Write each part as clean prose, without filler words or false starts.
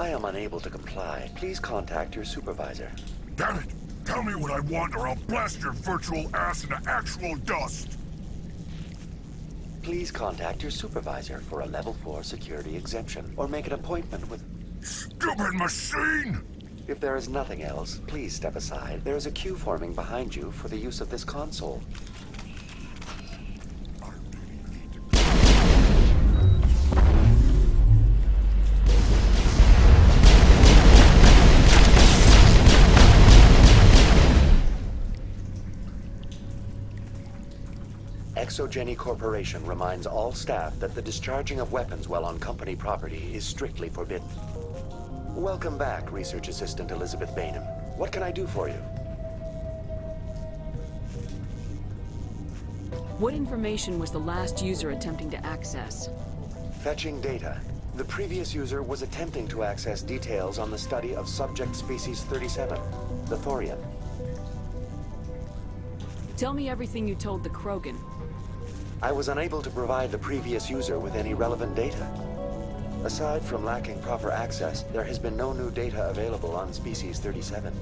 I am unable to comply. Please contact your supervisor. Damn it! Tell me what I want or I'll blast your virtual ass into actual dust! Please contact your supervisor for a level 4 security exemption, or make an appointment with... Stupid machine! If there is nothing else, please step aside. There is a queue forming behind you for the use of this console. Exogeny Corporation reminds all staff that the discharging of weapons while on company property is strictly forbidden. Welcome back, Research Assistant Elizabeth Bainham. What can I do for you? What information was the last user attempting to access? Fetching data. The previous user was attempting to access details on the study of subject species 37, the Thorian. Tell me everything you told the Krogan. I was unable to provide the previous user with any relevant data. Aside from lacking proper access, there has been no new data available on Species 37.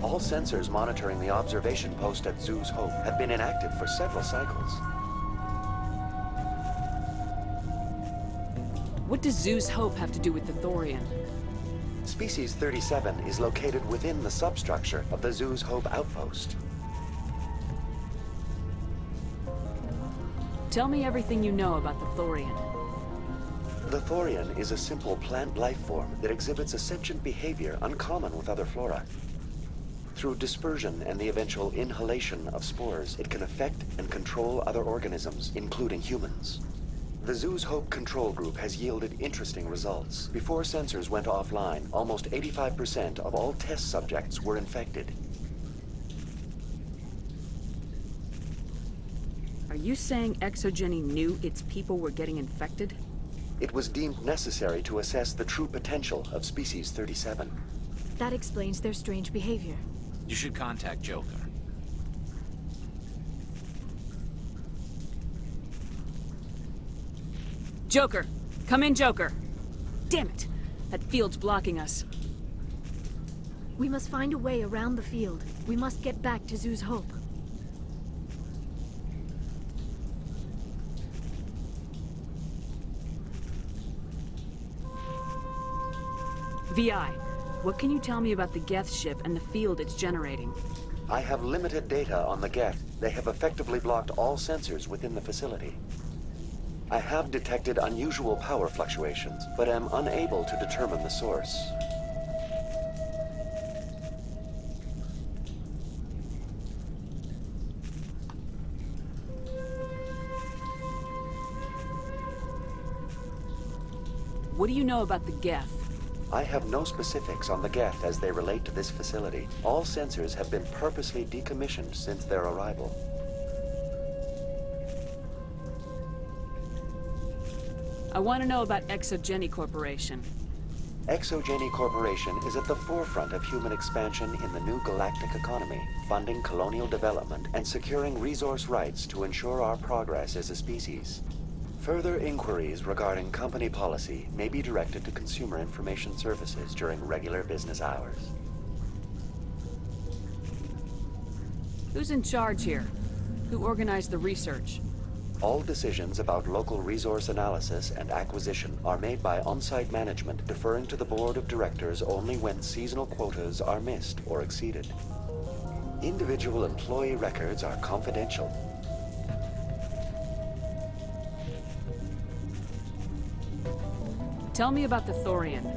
All sensors monitoring the observation post at Zhu's Hope have been inactive for several cycles. What does Zhu's Hope have to do with the Thorian? Species 37 is located within the substructure of the Zhu's Hope outpost. Tell me everything you know about the Thorian. The Thorian is a simple plant life form that exhibits a sentient behavior uncommon with other flora. Through dispersion and the eventual inhalation of spores, it can affect and control other organisms, including humans. The Zhu's Hope control group has yielded interesting results. Before sensors went offline, almost 85% of all test subjects were infected. Are you saying Exogeny knew its people were getting infected? It was deemed necessary to assess the true potential of Species 37. That explains their strange behavior. You should contact Joker. Joker! Come in, Joker! Damn it! That field's blocking us. We must find a way around the field. We must get back to Zhu's Hope. VI, what can you tell me about the Geth ship and the field it's generating? I have limited data on the Geth. They have effectively blocked all sensors within the facility. I have detected unusual power fluctuations, but am unable to determine the source. What do you know about the Geth? I have no specifics on the Geth as they relate to this facility. All sensors have been purposely decommissioned since their arrival. I want to know about Exogeny Corporation. Exogeny Corporation is at the forefront of human expansion in the new galactic economy, funding colonial development and securing resource rights to ensure our progress as a species. Further inquiries regarding company policy may be directed to Consumer Information Services during regular business hours. Who's in charge here? Who organized the research? All decisions about local resource analysis and acquisition are made by on-site management, deferring to the board of directors only when seasonal quotas are missed or exceeded. Individual employee records are confidential. Tell me about the Thorian.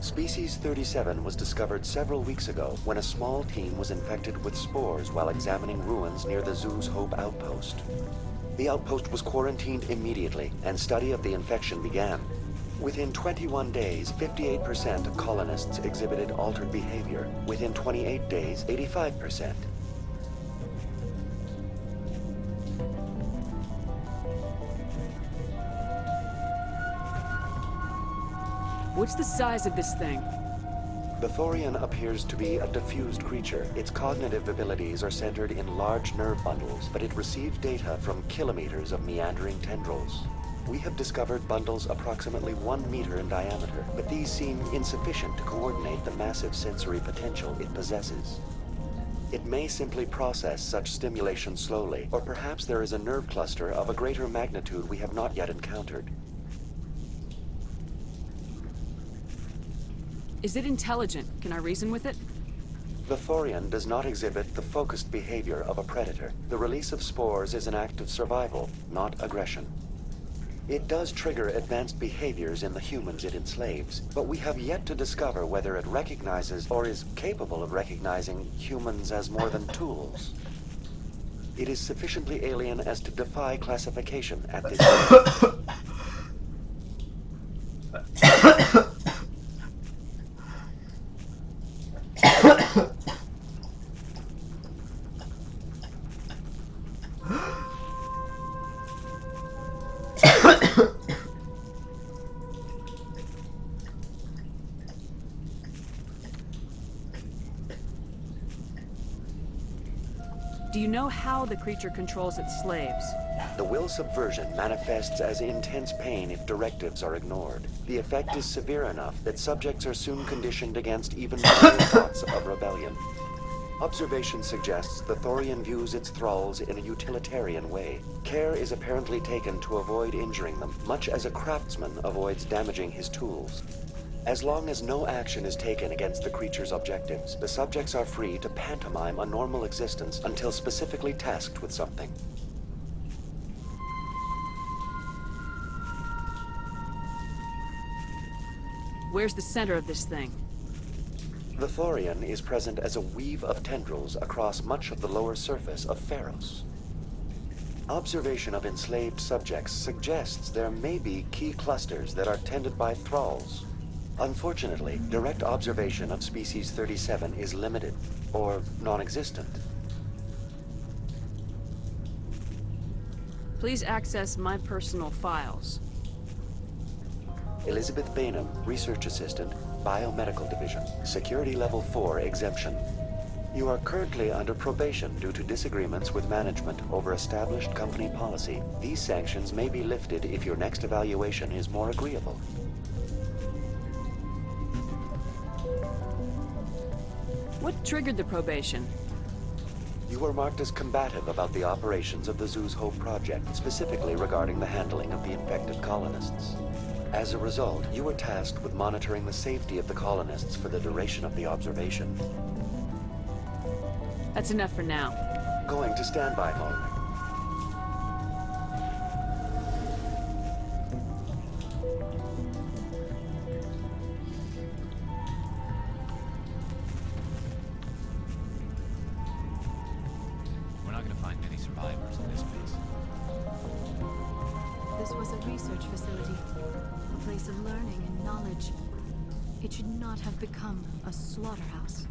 Species 37 was discovered several weeks ago when a small team was infected with spores while examining ruins near the Zhu's Hope outpost. The outpost was quarantined immediately, and study of the infection began. Within 21 days, 58% of colonists exhibited altered behavior. Within 28 days, 85%. What's the size of this thing? The Thorian appears to be a diffused creature. Its cognitive abilities are centered in large nerve bundles, but it receives data from kilometers of meandering tendrils. We have discovered bundles approximately 1 meter in diameter, but these seem insufficient to coordinate the massive sensory potential it possesses. It may simply process such stimulation slowly, or perhaps there is a nerve cluster of a greater magnitude we have not yet encountered. Is it intelligent? Can I reason with it? The Thorian does not exhibit the focused behavior of a predator. The release of spores is an act of survival, not aggression. It does trigger advanced behaviors in the humans it enslaves, but we have yet to discover whether it recognizes or is capable of recognizing humans as more than tools. It is sufficiently alien as to defy classification at this point. Do you know how the creature controls its slaves? The will subversion manifests as intense pain if directives are ignored. The effect is severe enough that subjects are soon conditioned against even minor thoughts of rebellion. Observation suggests the Thorian views its thralls in a utilitarian way. Care is apparently taken to avoid injuring them, much as a craftsman avoids damaging his tools. As long as no action is taken against the creature's objectives, the subjects are free to pantomime a normal existence until specifically tasked with something. Where's the center of this thing? The Thorian is present as a weave of tendrils across much of the lower surface of Pharos. Observation of enslaved subjects suggests there may be key clusters that are tended by thralls. Unfortunately, direct observation of species 37 is limited, or non-existent. Please access my personal files. Elizabeth Bainham, Research Assistant, Biomedical Division, Security Level 4 exemption. You are currently under probation due to disagreements with management over established company policy. These sanctions may be lifted if your next evaluation is more agreeable. What triggered the probation? You were marked as combative about the operations of the Zeus Hope project, specifically regarding the handling of the infected colonists. As a result, you were tasked with monitoring the safety of the colonists for the duration of the observation. That's enough for now. Going to standby mode. We're not gonna find many survivors in this place. This was a research facility, a place of learning and knowledge. It should not have become a slaughterhouse.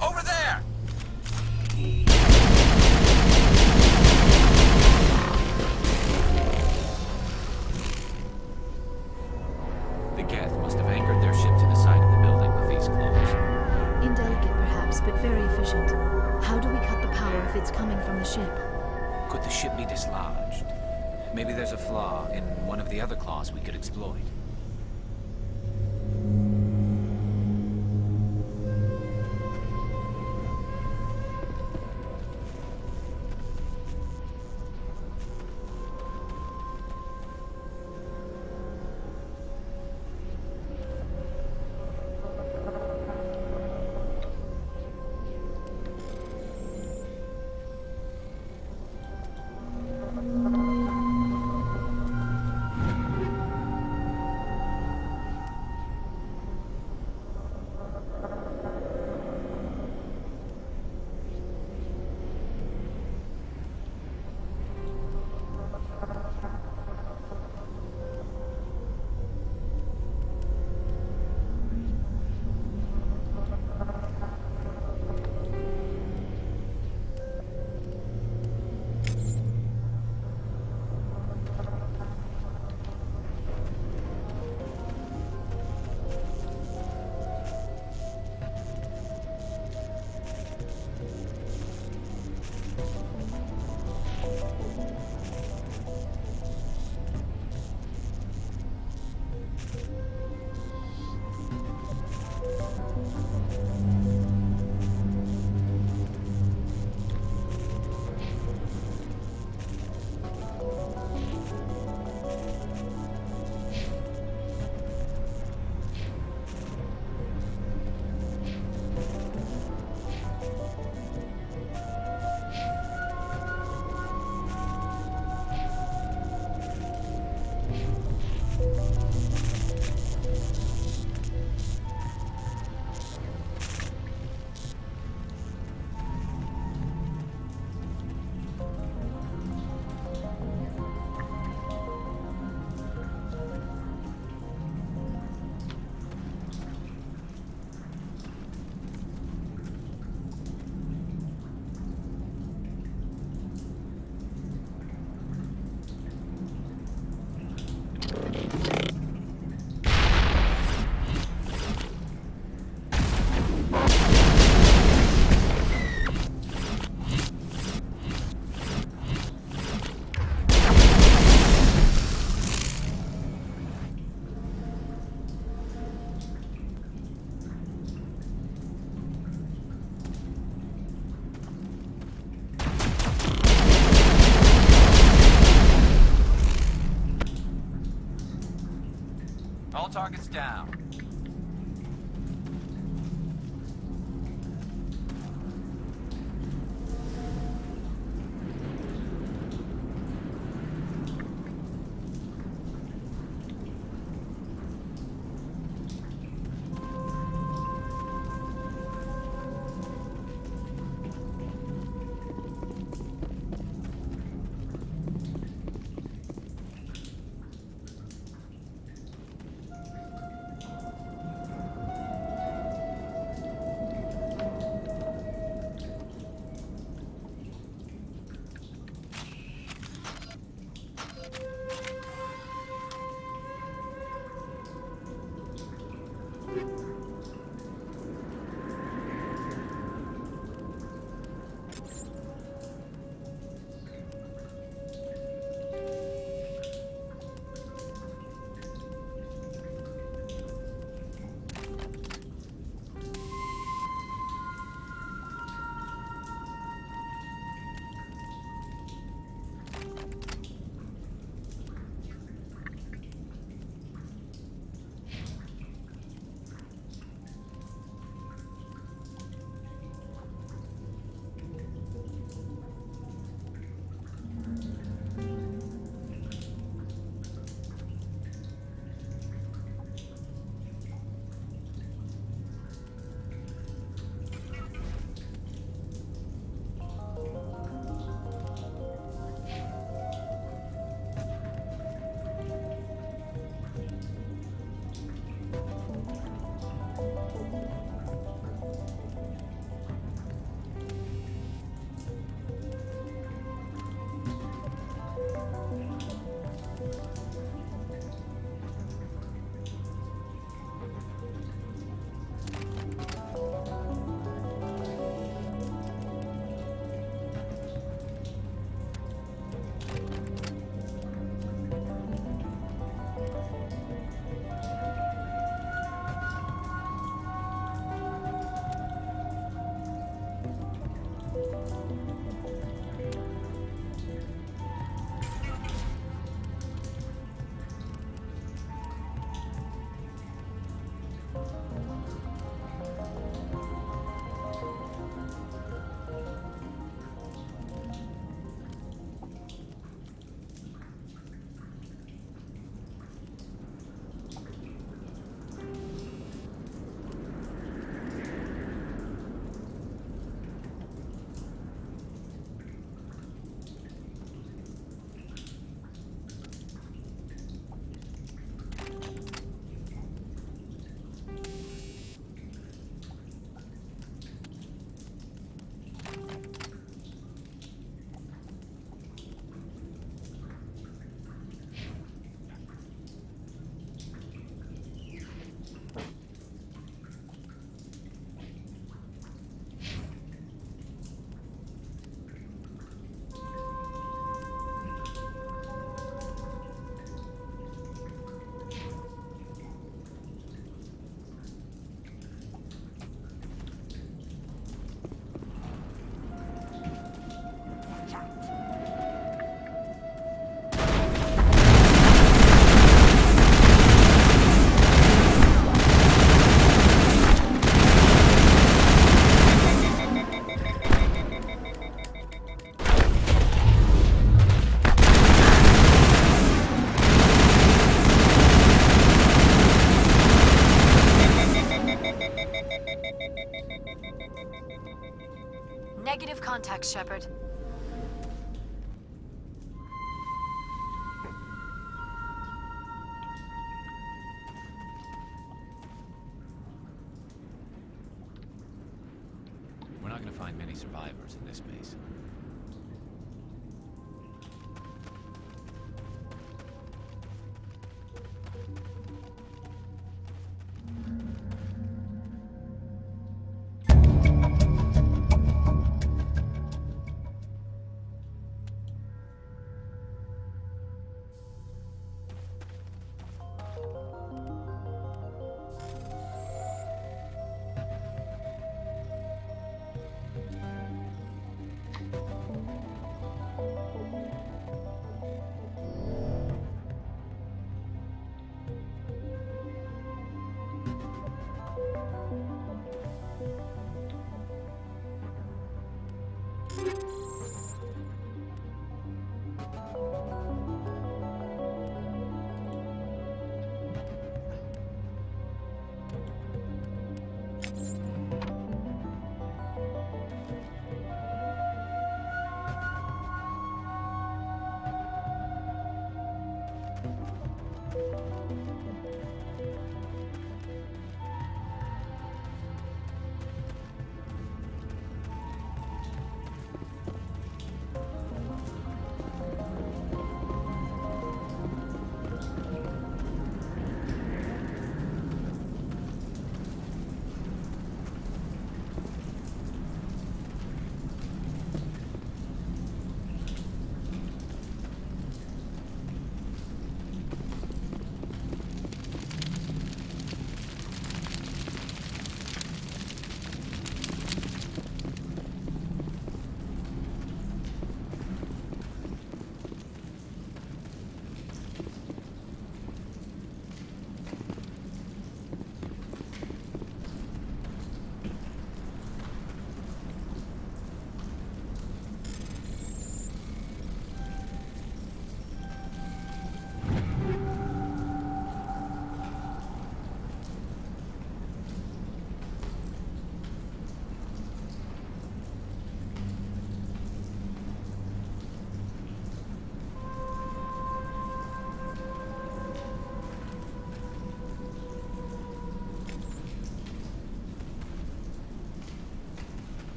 Over there! The Geth must have anchored their ship to the side of the building with these closed. Indelicate, perhaps, but very efficient. How do we cut the power if it's coming from the ship? Could the ship be dislodged? Maybe there's a flaw in one of the other claws we could exploit. All targets down. Max Shepard. We're not gonna find many survivors in this base.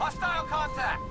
Hostile contact!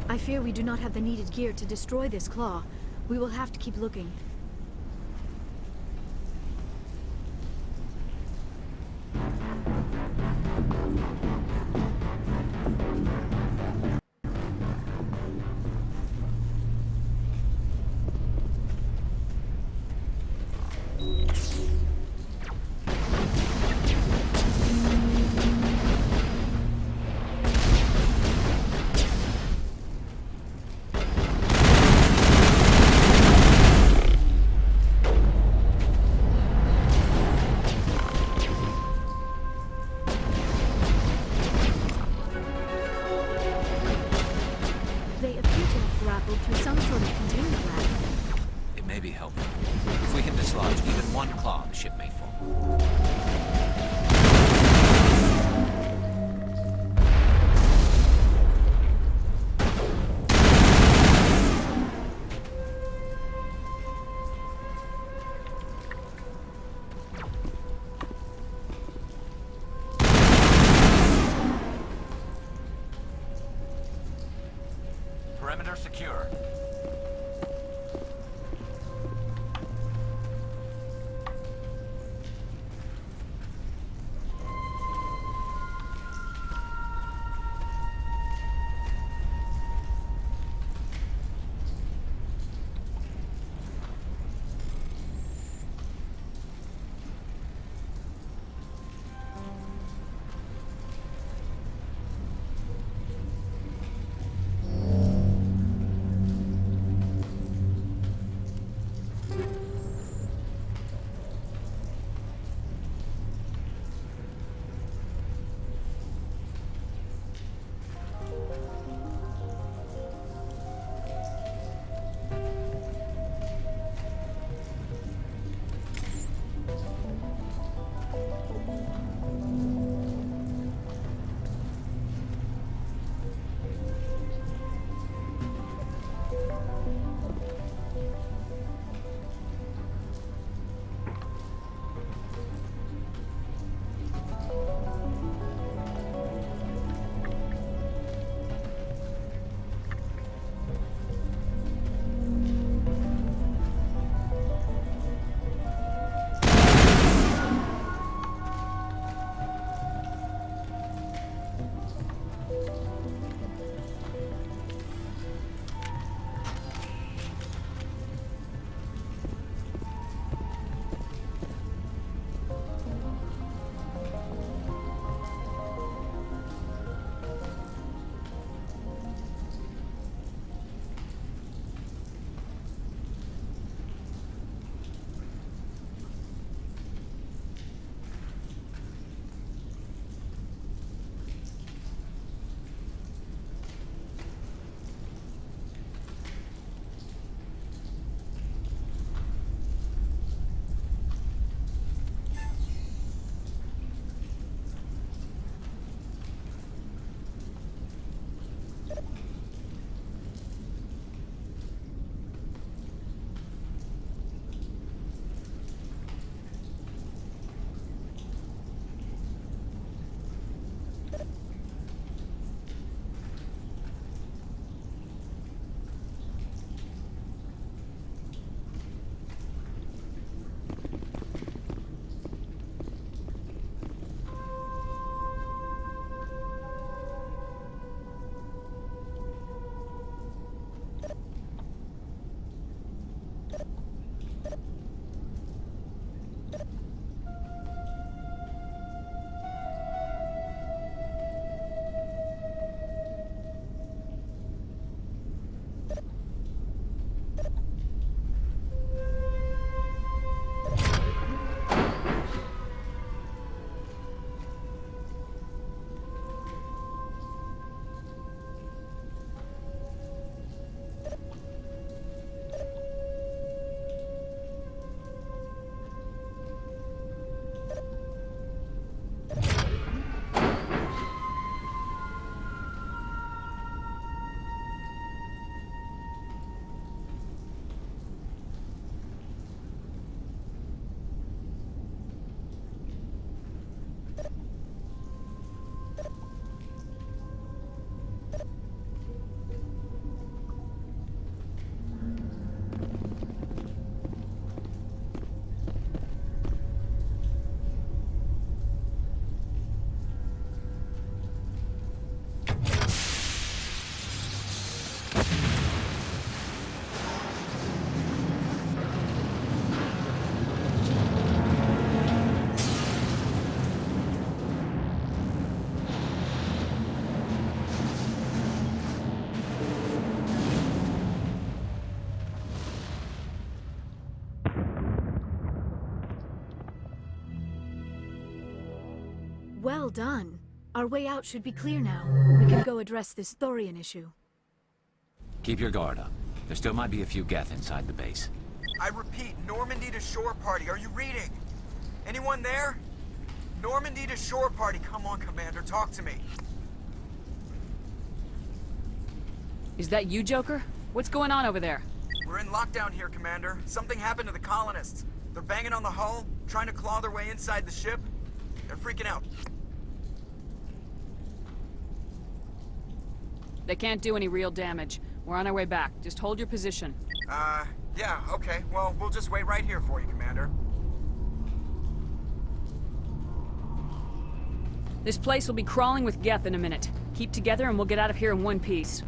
I fear we do not have the needed gear to destroy this claw. We will have to keep looking. They appear to have grappled through some sort of containment rack. It may be helpful. If we can dislodge even one claw, the ship may fall. Perimeter secure. Well done. Our way out should be clear now. We can go address this Thorian issue. Keep your guard up. There still might be a few Geth inside the base. I repeat, Normandy to shore party. Are you reading? Anyone there? Normandy to shore party. Come on, Commander, talk to me. Is that you, Joker? What's going on over there? We're in lockdown here, Commander. Something happened to the colonists. They're banging on the hull, trying to claw their way inside the ship. They're freaking out. They can't do any real damage. We're on our way back. Just hold your position. Yeah, okay. Well, we'll just wait right here for you, Commander. This place will be crawling with Geth in a minute. Keep together and we'll get out of here in one piece.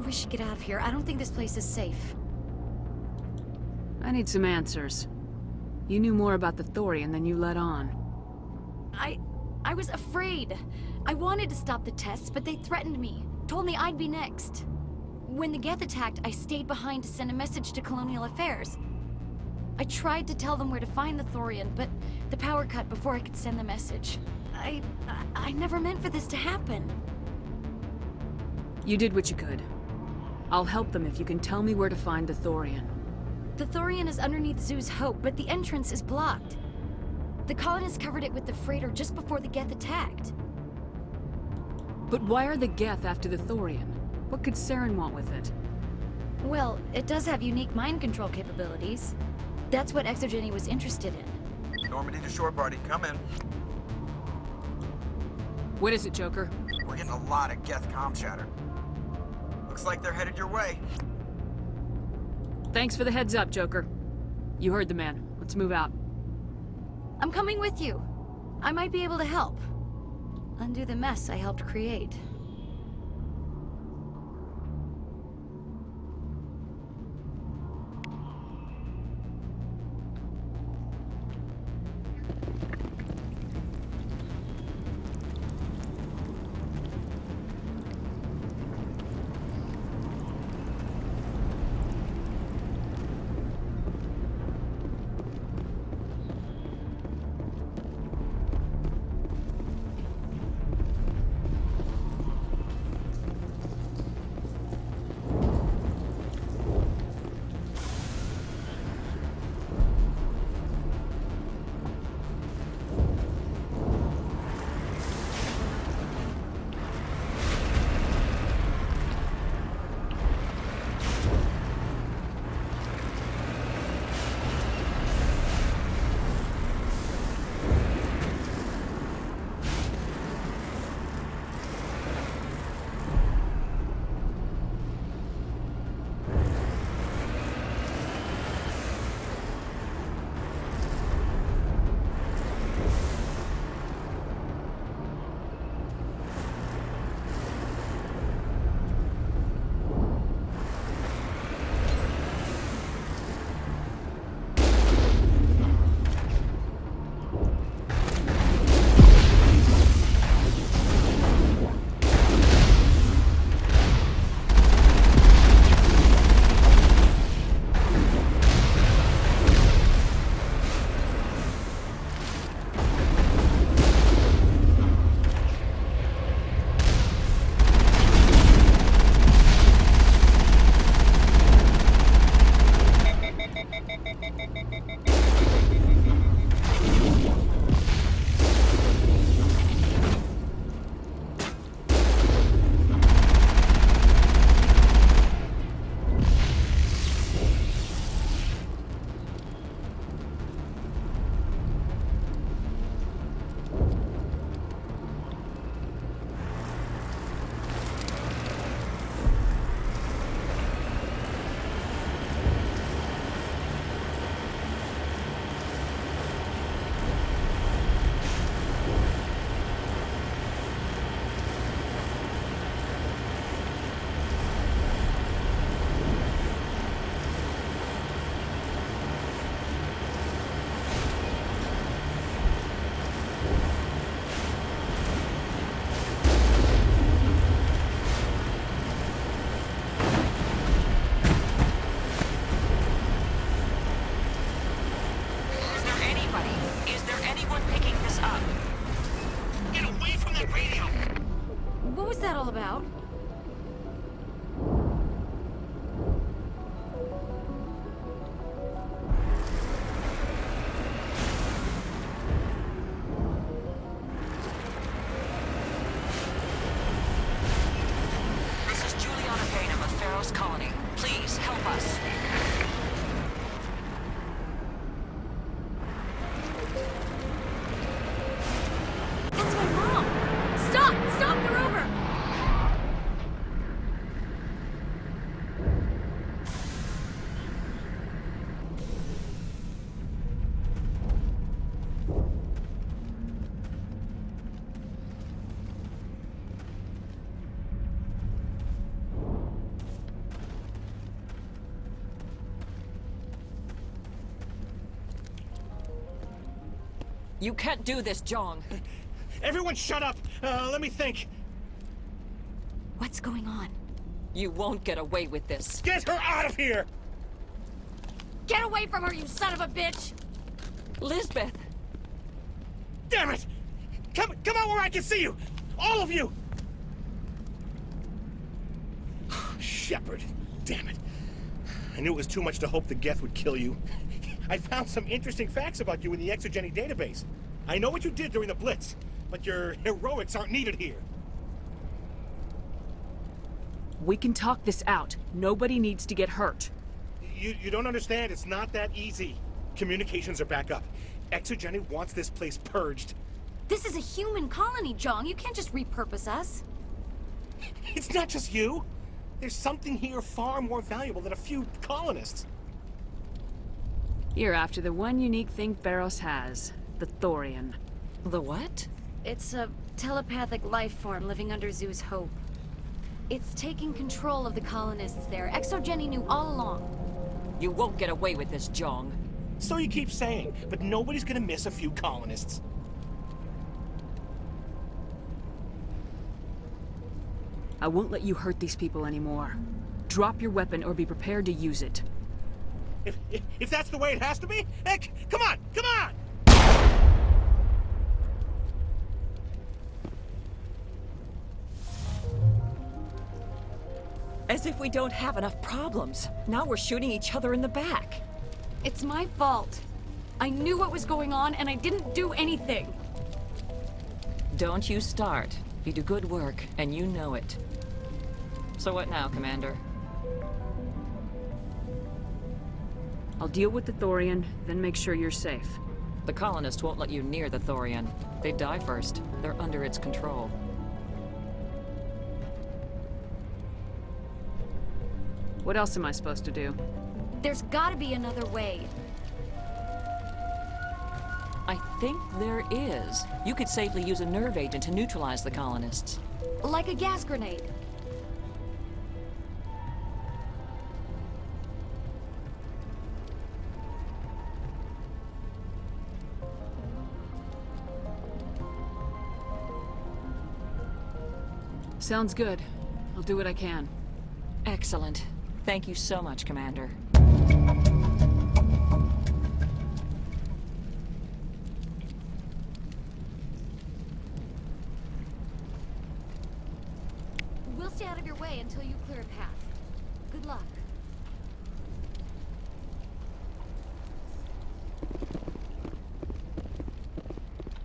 We should get out of here. I don't think this place is safe. I need some answers. You knew more about the Thorian than you let on. I was afraid. I wanted to stop the tests, but they threatened me. Told me I'd be next. When the Geth attacked, I stayed behind to send a message to Colonial Affairs. I tried to tell them where to find the Thorian, but the power cut before I could send the message. I never meant for this to happen. You did what you could. I'll help them if you can tell me where to find the Thorian. The Thorian is underneath Zoo's Hope, but the entrance is blocked. The colonists covered it with the freighter just before the Geth attacked. But why are the Geth after the Thorian? What could Saren want with it? Well, it does have unique mind control capabilities. That's what Exogeny was interested in. Normandy to shore party, come in. What is it, Joker? We're getting a lot of Geth comm chatter. Looks like they're headed your way. Thanks for the heads up, Joker. You heard the man. Let's move out. I'm coming with you. I might be able to help. Undo the mess I helped create. all about? This is Juliana Bainham of Pharaoh's Colony. Please, help us. That's my mom! Stop! Stop the rover! You can't do this, Jong. Everyone shut up! Let me think. What's going on? You won't get away with this. Get her out of here! Get away from her, you son of a bitch! Lisbeth! Damn it! Come out where I can see you! All of you! Shepard, damn it. I knew it was too much to hope the Geth would kill you. I found some interesting facts about you in the Exogeny database. I know what you did during the Blitz, but your heroics aren't needed here. We can talk this out. Nobody needs to get hurt. You don't understand. It's not that easy. Communications are back up. Exogeny wants this place purged. This is a human colony, Jong. You can't just repurpose us. It's not just you. There's something here far more valuable than a few colonists. You're after the one unique thing Feros has. The Thorian. The what? It's a telepathic life form living under Zoo's hope. It's taking control of the colonists there. Exogeny knew all along. You won't get away with this, Jong. So you keep saying, but nobody's gonna miss a few colonists. I won't let you hurt these people anymore. Drop your weapon or be prepared to use it. If that's the way it has to be, heck, come on, come on! As if we don't have enough problems. Now we're shooting each other in the back. It's my fault. I knew what was going on and I didn't do anything. Don't you start. You do good work, and you know it. So what now, Commander? I'll deal with the Thorian, then make sure you're safe. The colonists won't let you near the Thorian. They die first. They're under its control. What else am I supposed to do? There's gotta be another way. I think there is. You could safely use a nerve agent to neutralize the colonists. Like a gas grenade. Sounds good. I'll do what I can. Excellent. Thank you so much, Commander. We'll stay out of your way until you clear a path. Good luck.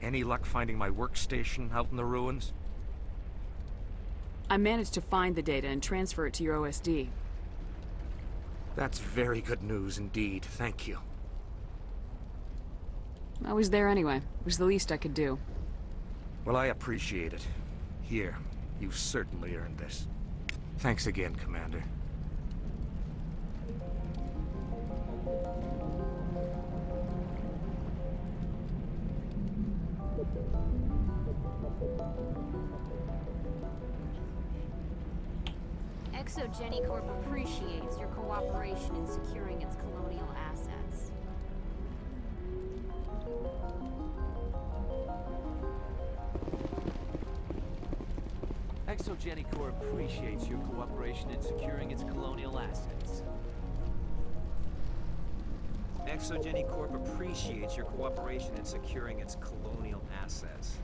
Any luck finding my workstation out in the ruins? I managed to find the data and transfer it to your OSD. That's very good news indeed. Thank you. I was there anyway. It was the least I could do. Well, I appreciate it. Here, you've certainly earned this. Thanks again, Commander. Exogeny Corp appreciates your cooperation in securing its colonial assets. Exogeny Corp appreciates your cooperation in securing its colonial assets. Exogeny Corp appreciates your cooperation in securing its colonial assets.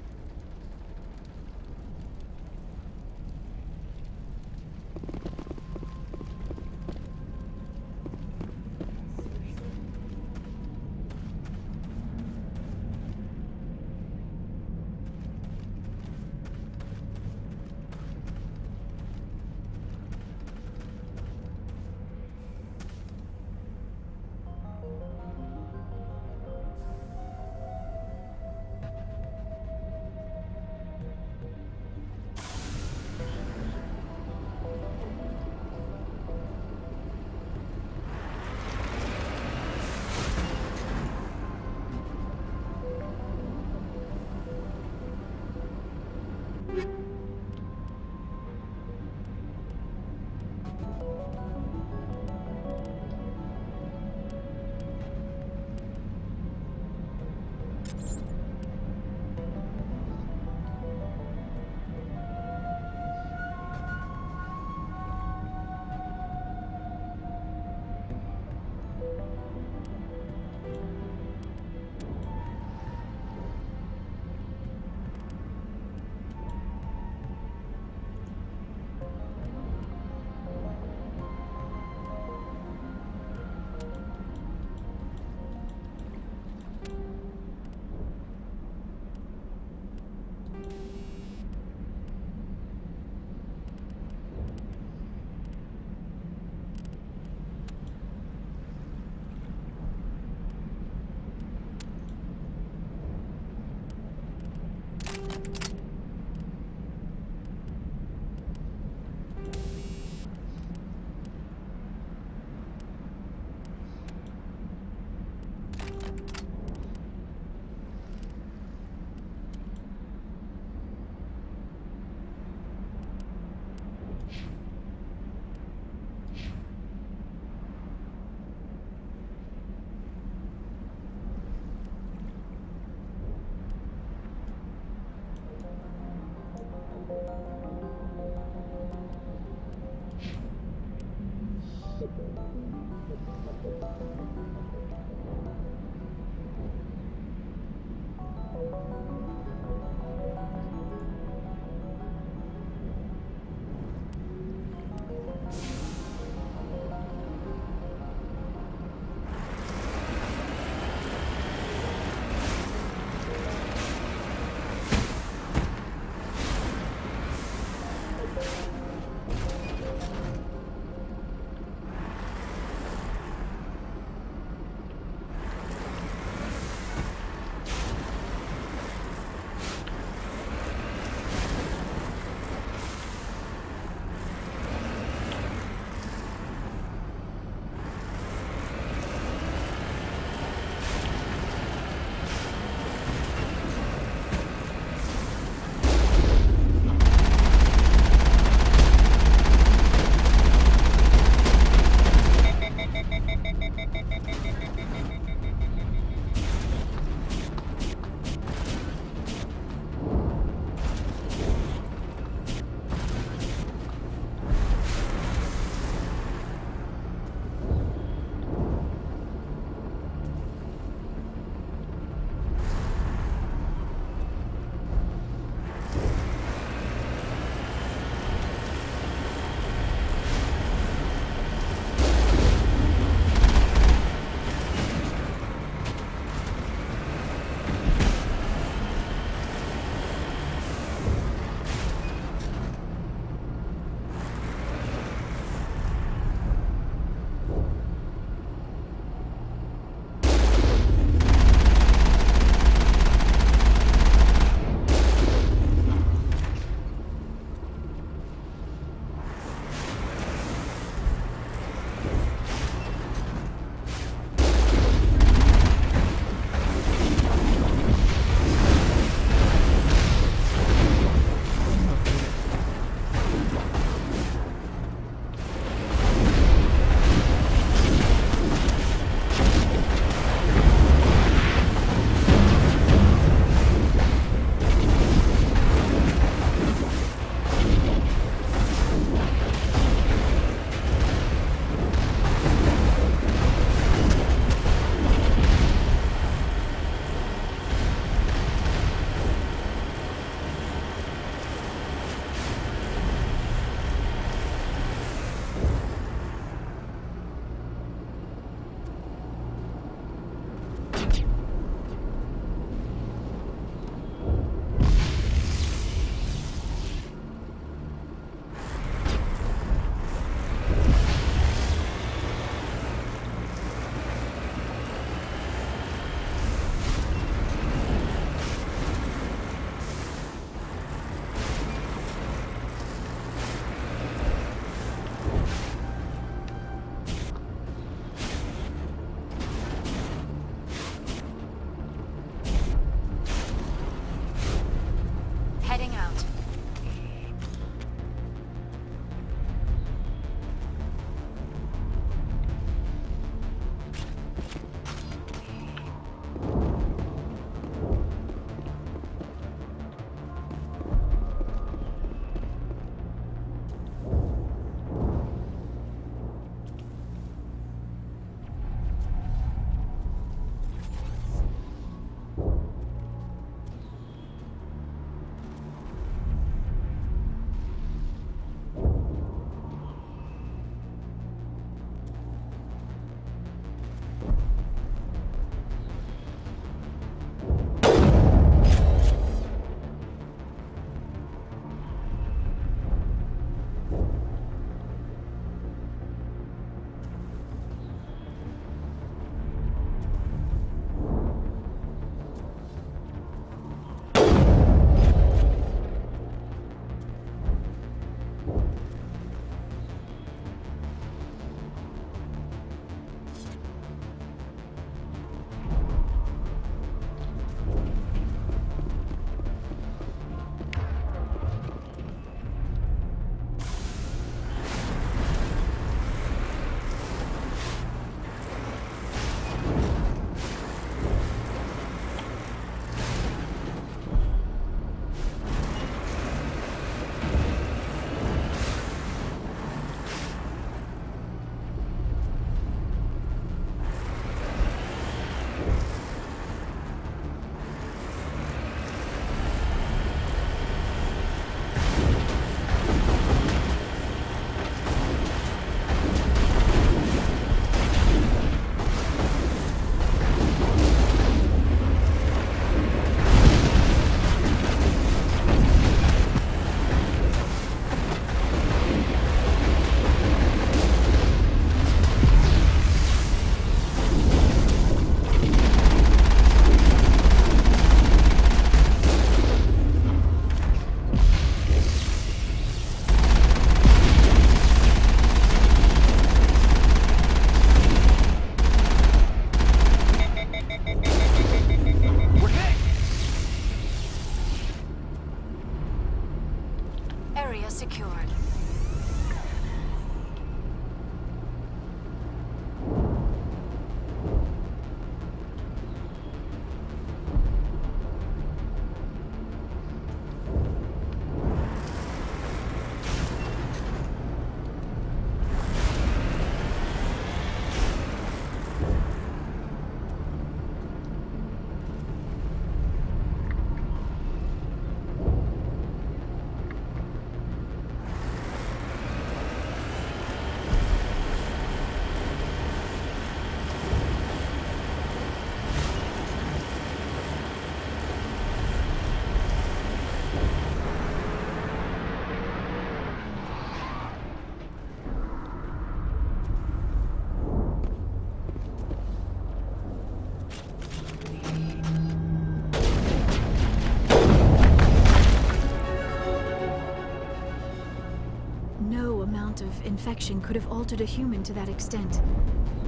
No amount of infection could have altered a human to that extent.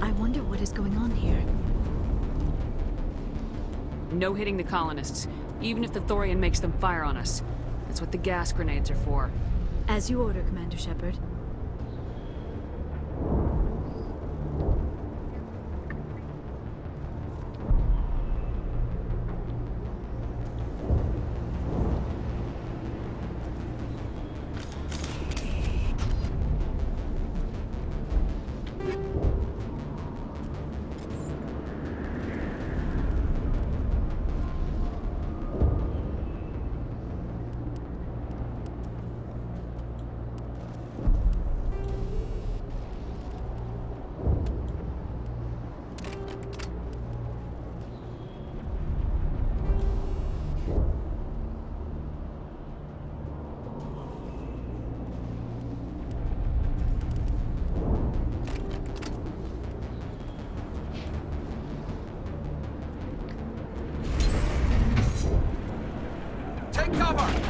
I wonder what is going on here. No hitting the colonists, even if the Thorian makes them fire on us. That's what the gas grenades are for. As you order, Commander Shepard. Take cover!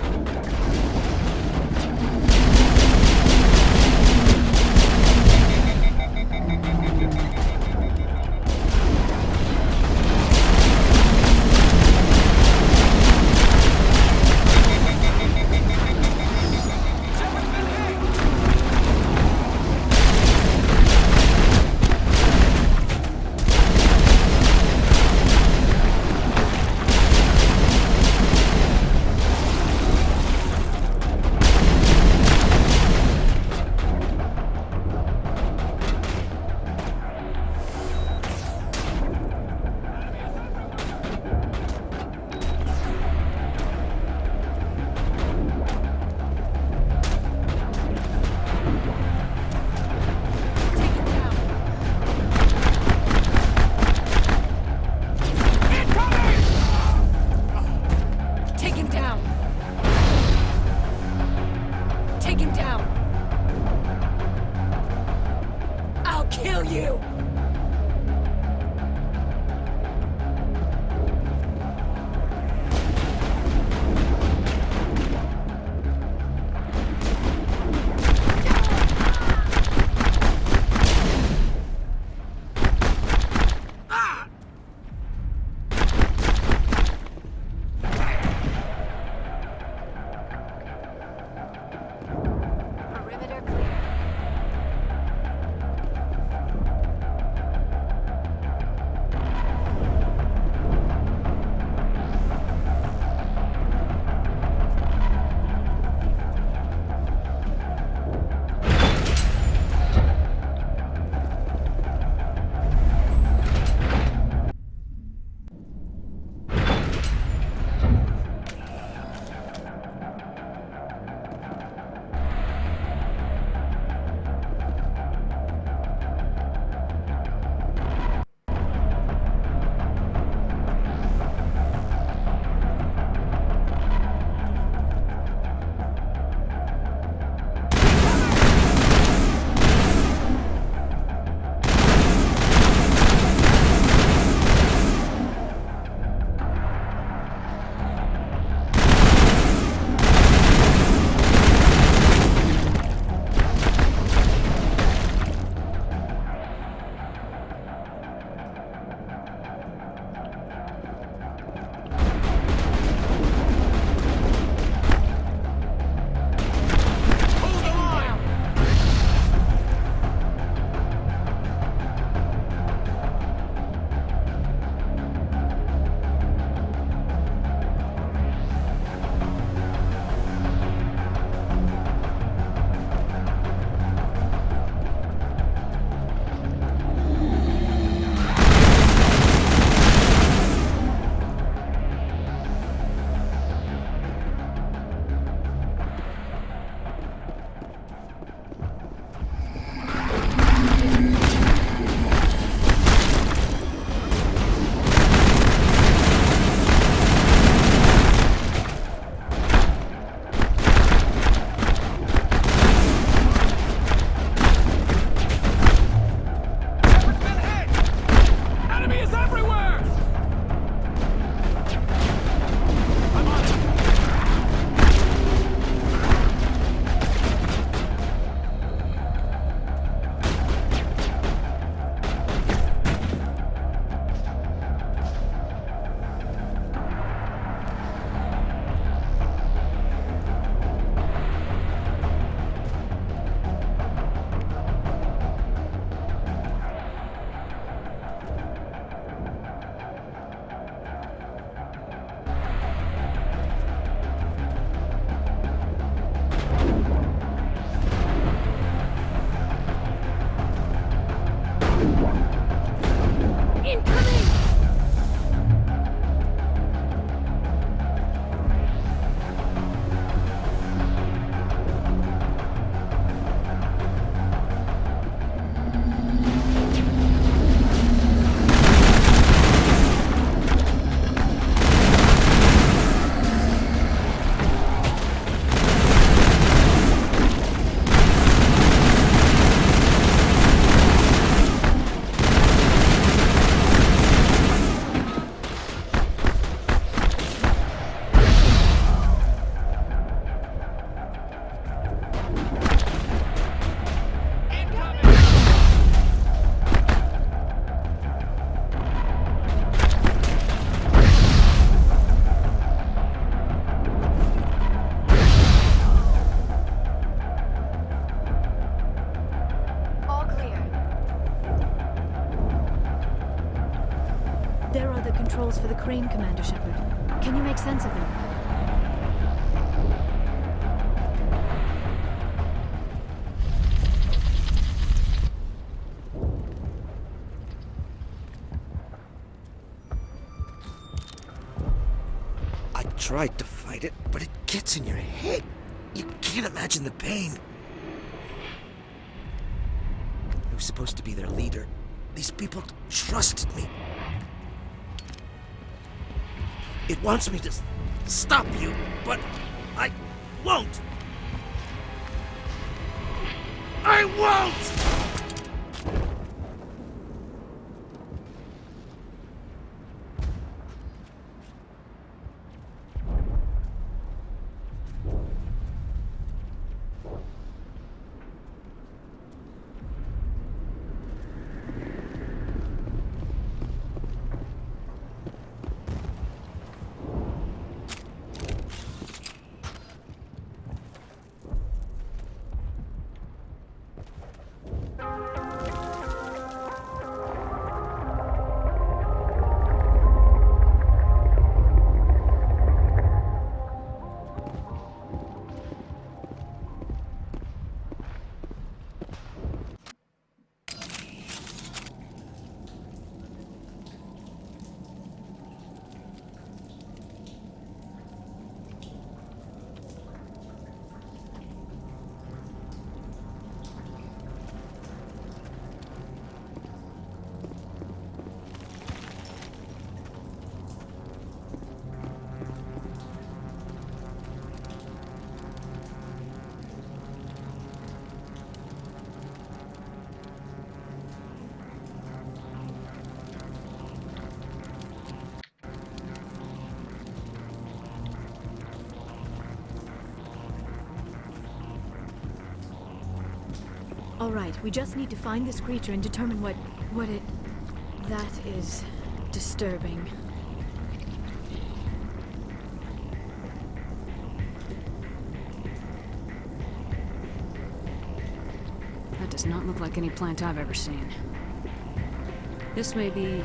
controls for the crane, Commander Shepard. Can you make sense of them? I tried to fight it, but it gets in your head. You can't imagine the pain. I was supposed to be their leader. These people trusted me. It wants me to stop you, but I won't. I won't! All right, we just need to find this creature and determine what it... That is disturbing. That does not look like any plant I've ever seen. This may be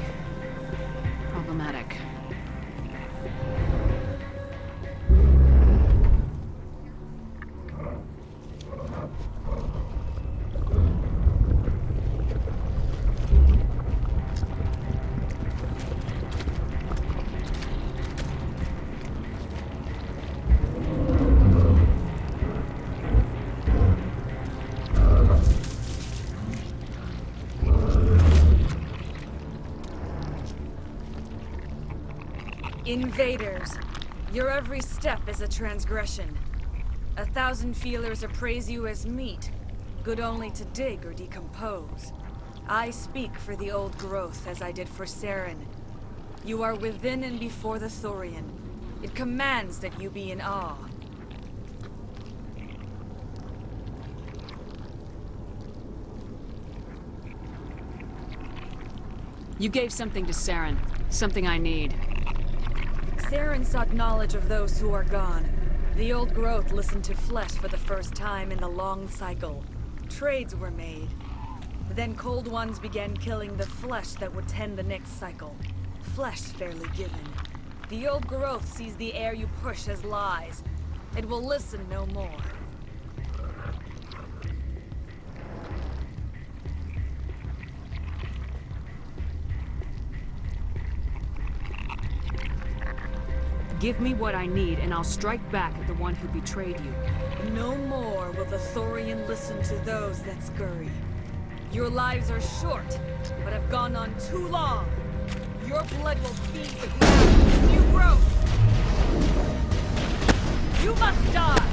problematic. Invaders, your every step is a transgression. 1,000 feelers appraise you as meat, good only to dig or decompose. I speak for the old growth as I did for Saren. You are within and before the Thorian. It commands that you be in awe. You gave something to Saren. Something I need. Saren sought knowledge of those who are gone. The old growth listened to flesh for the first time in the long cycle. Trades were made. Then cold ones began killing the flesh that would tend the next cycle. Flesh fairly given. The old growth sees the air you push as lies. It will listen no more. Give me what I need, and I'll strike back at the one who betrayed you. No more will the Thorian listen to those that scurry. Your lives are short, but have gone on too long. Your blood will feed the ground with new growth. You must die!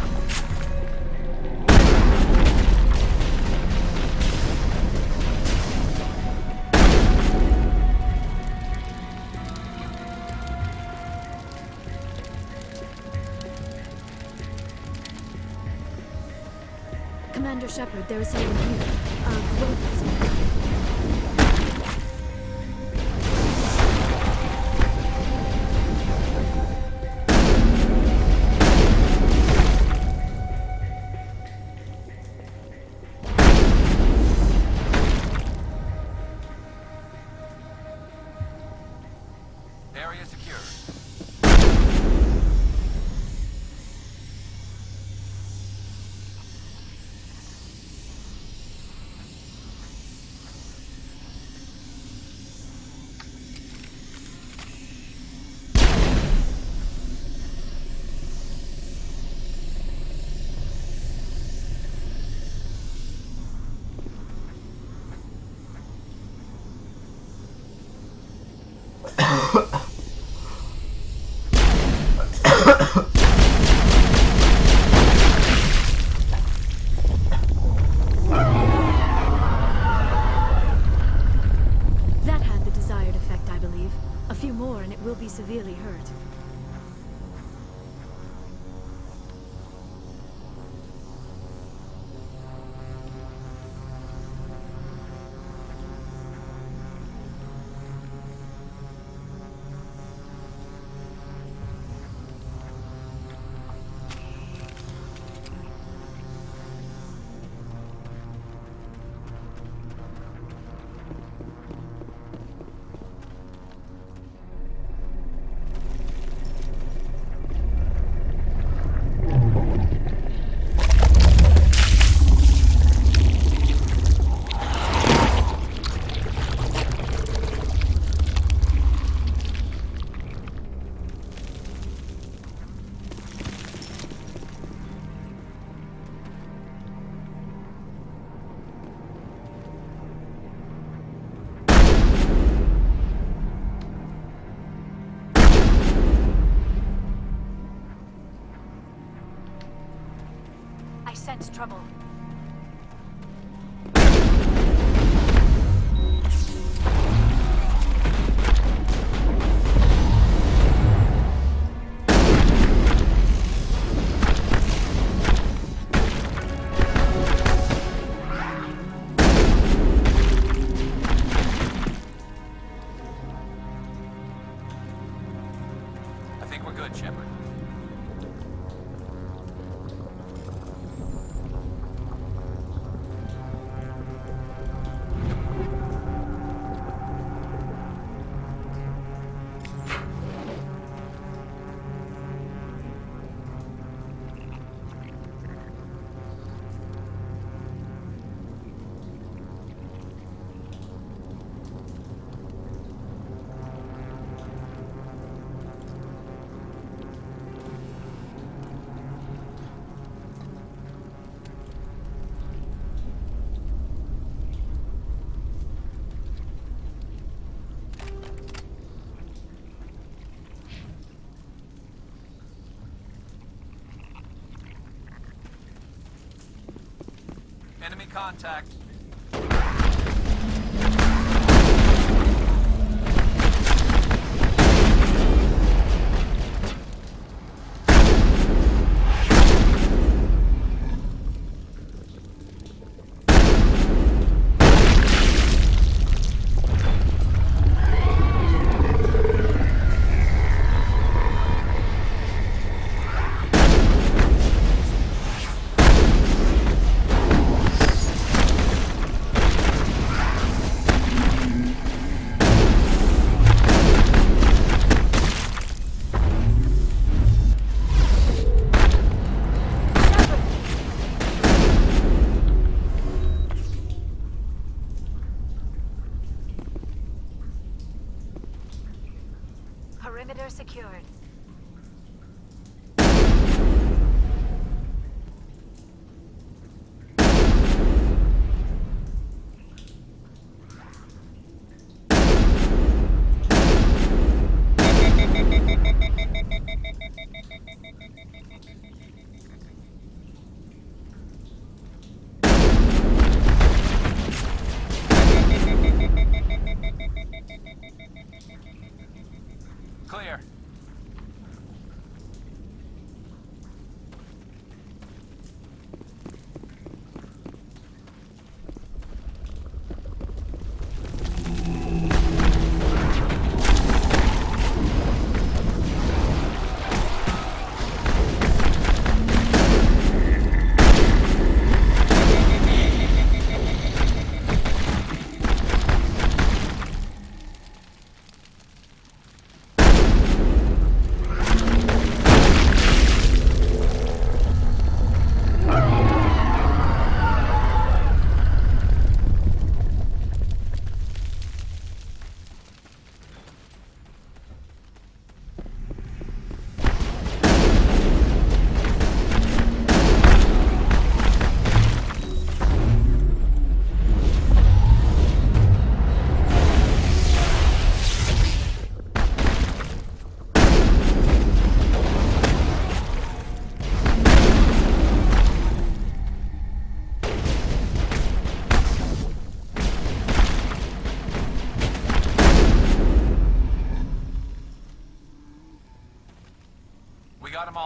Commander Shepard, there is someone here. Growth is... There That had the desired effect, I believe. A few more and it will be severely hurt. I sense trouble. I think we're good, Shepard. Enemy contact. Perimeter secured. Clear.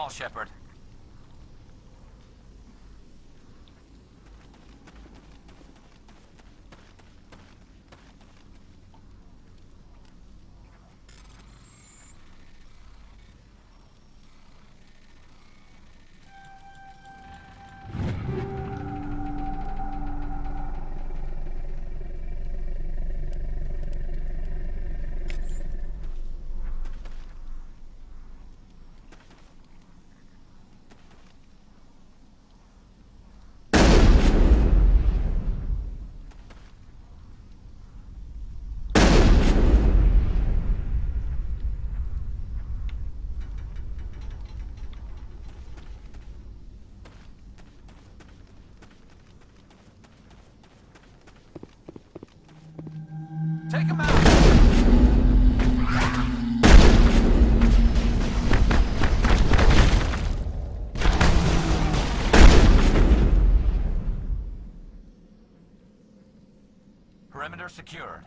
call, Shepard. Take him out! Perimeter secured.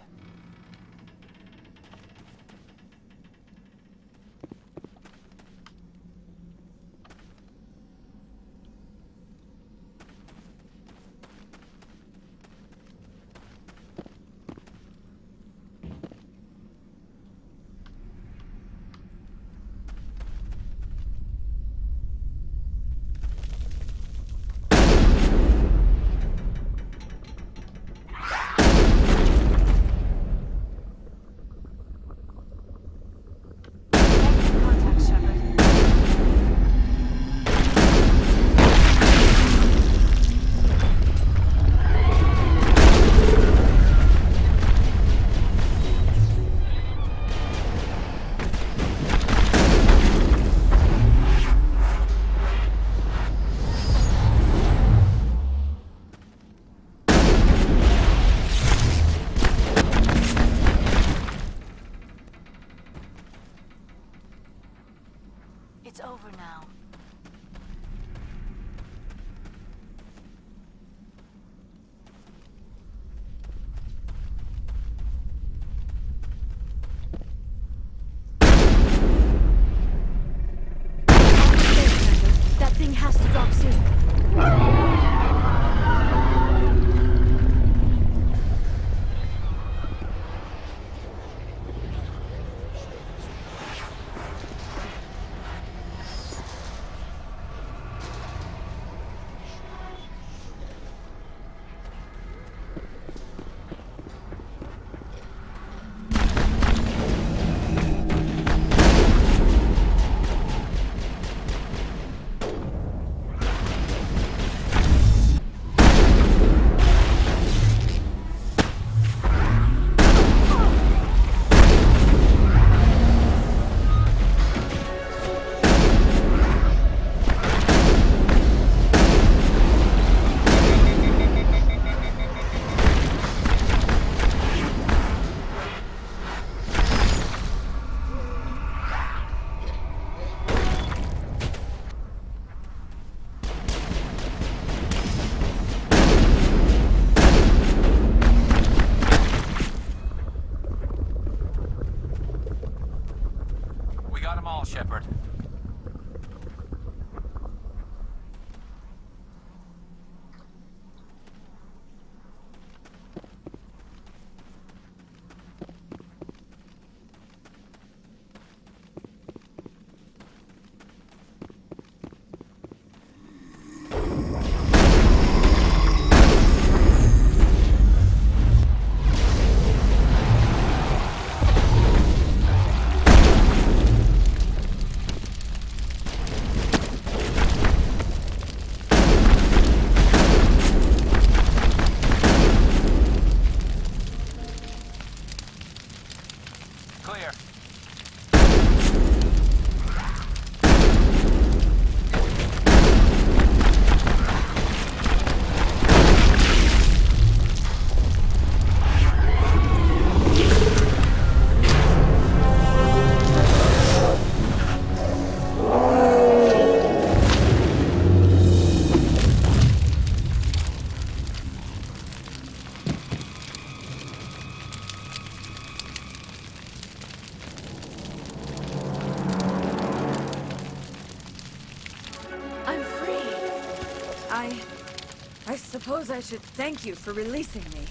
suppose I should thank you for releasing me.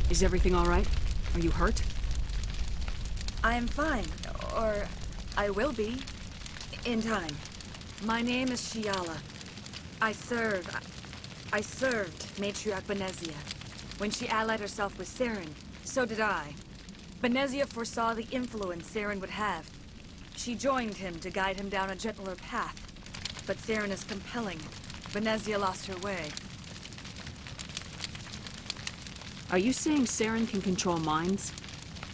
Is everything all right? Are you hurt? I am fine, or I will be, in time. My name is Shiala. I served Matriarch Benezia. When she allied herself with Saren, so did I. Benezia foresaw the influence Saren would have. She joined him to guide him down a gentler path. But Saren is compelling. Benezia lost her way. Are you saying Saren can control minds?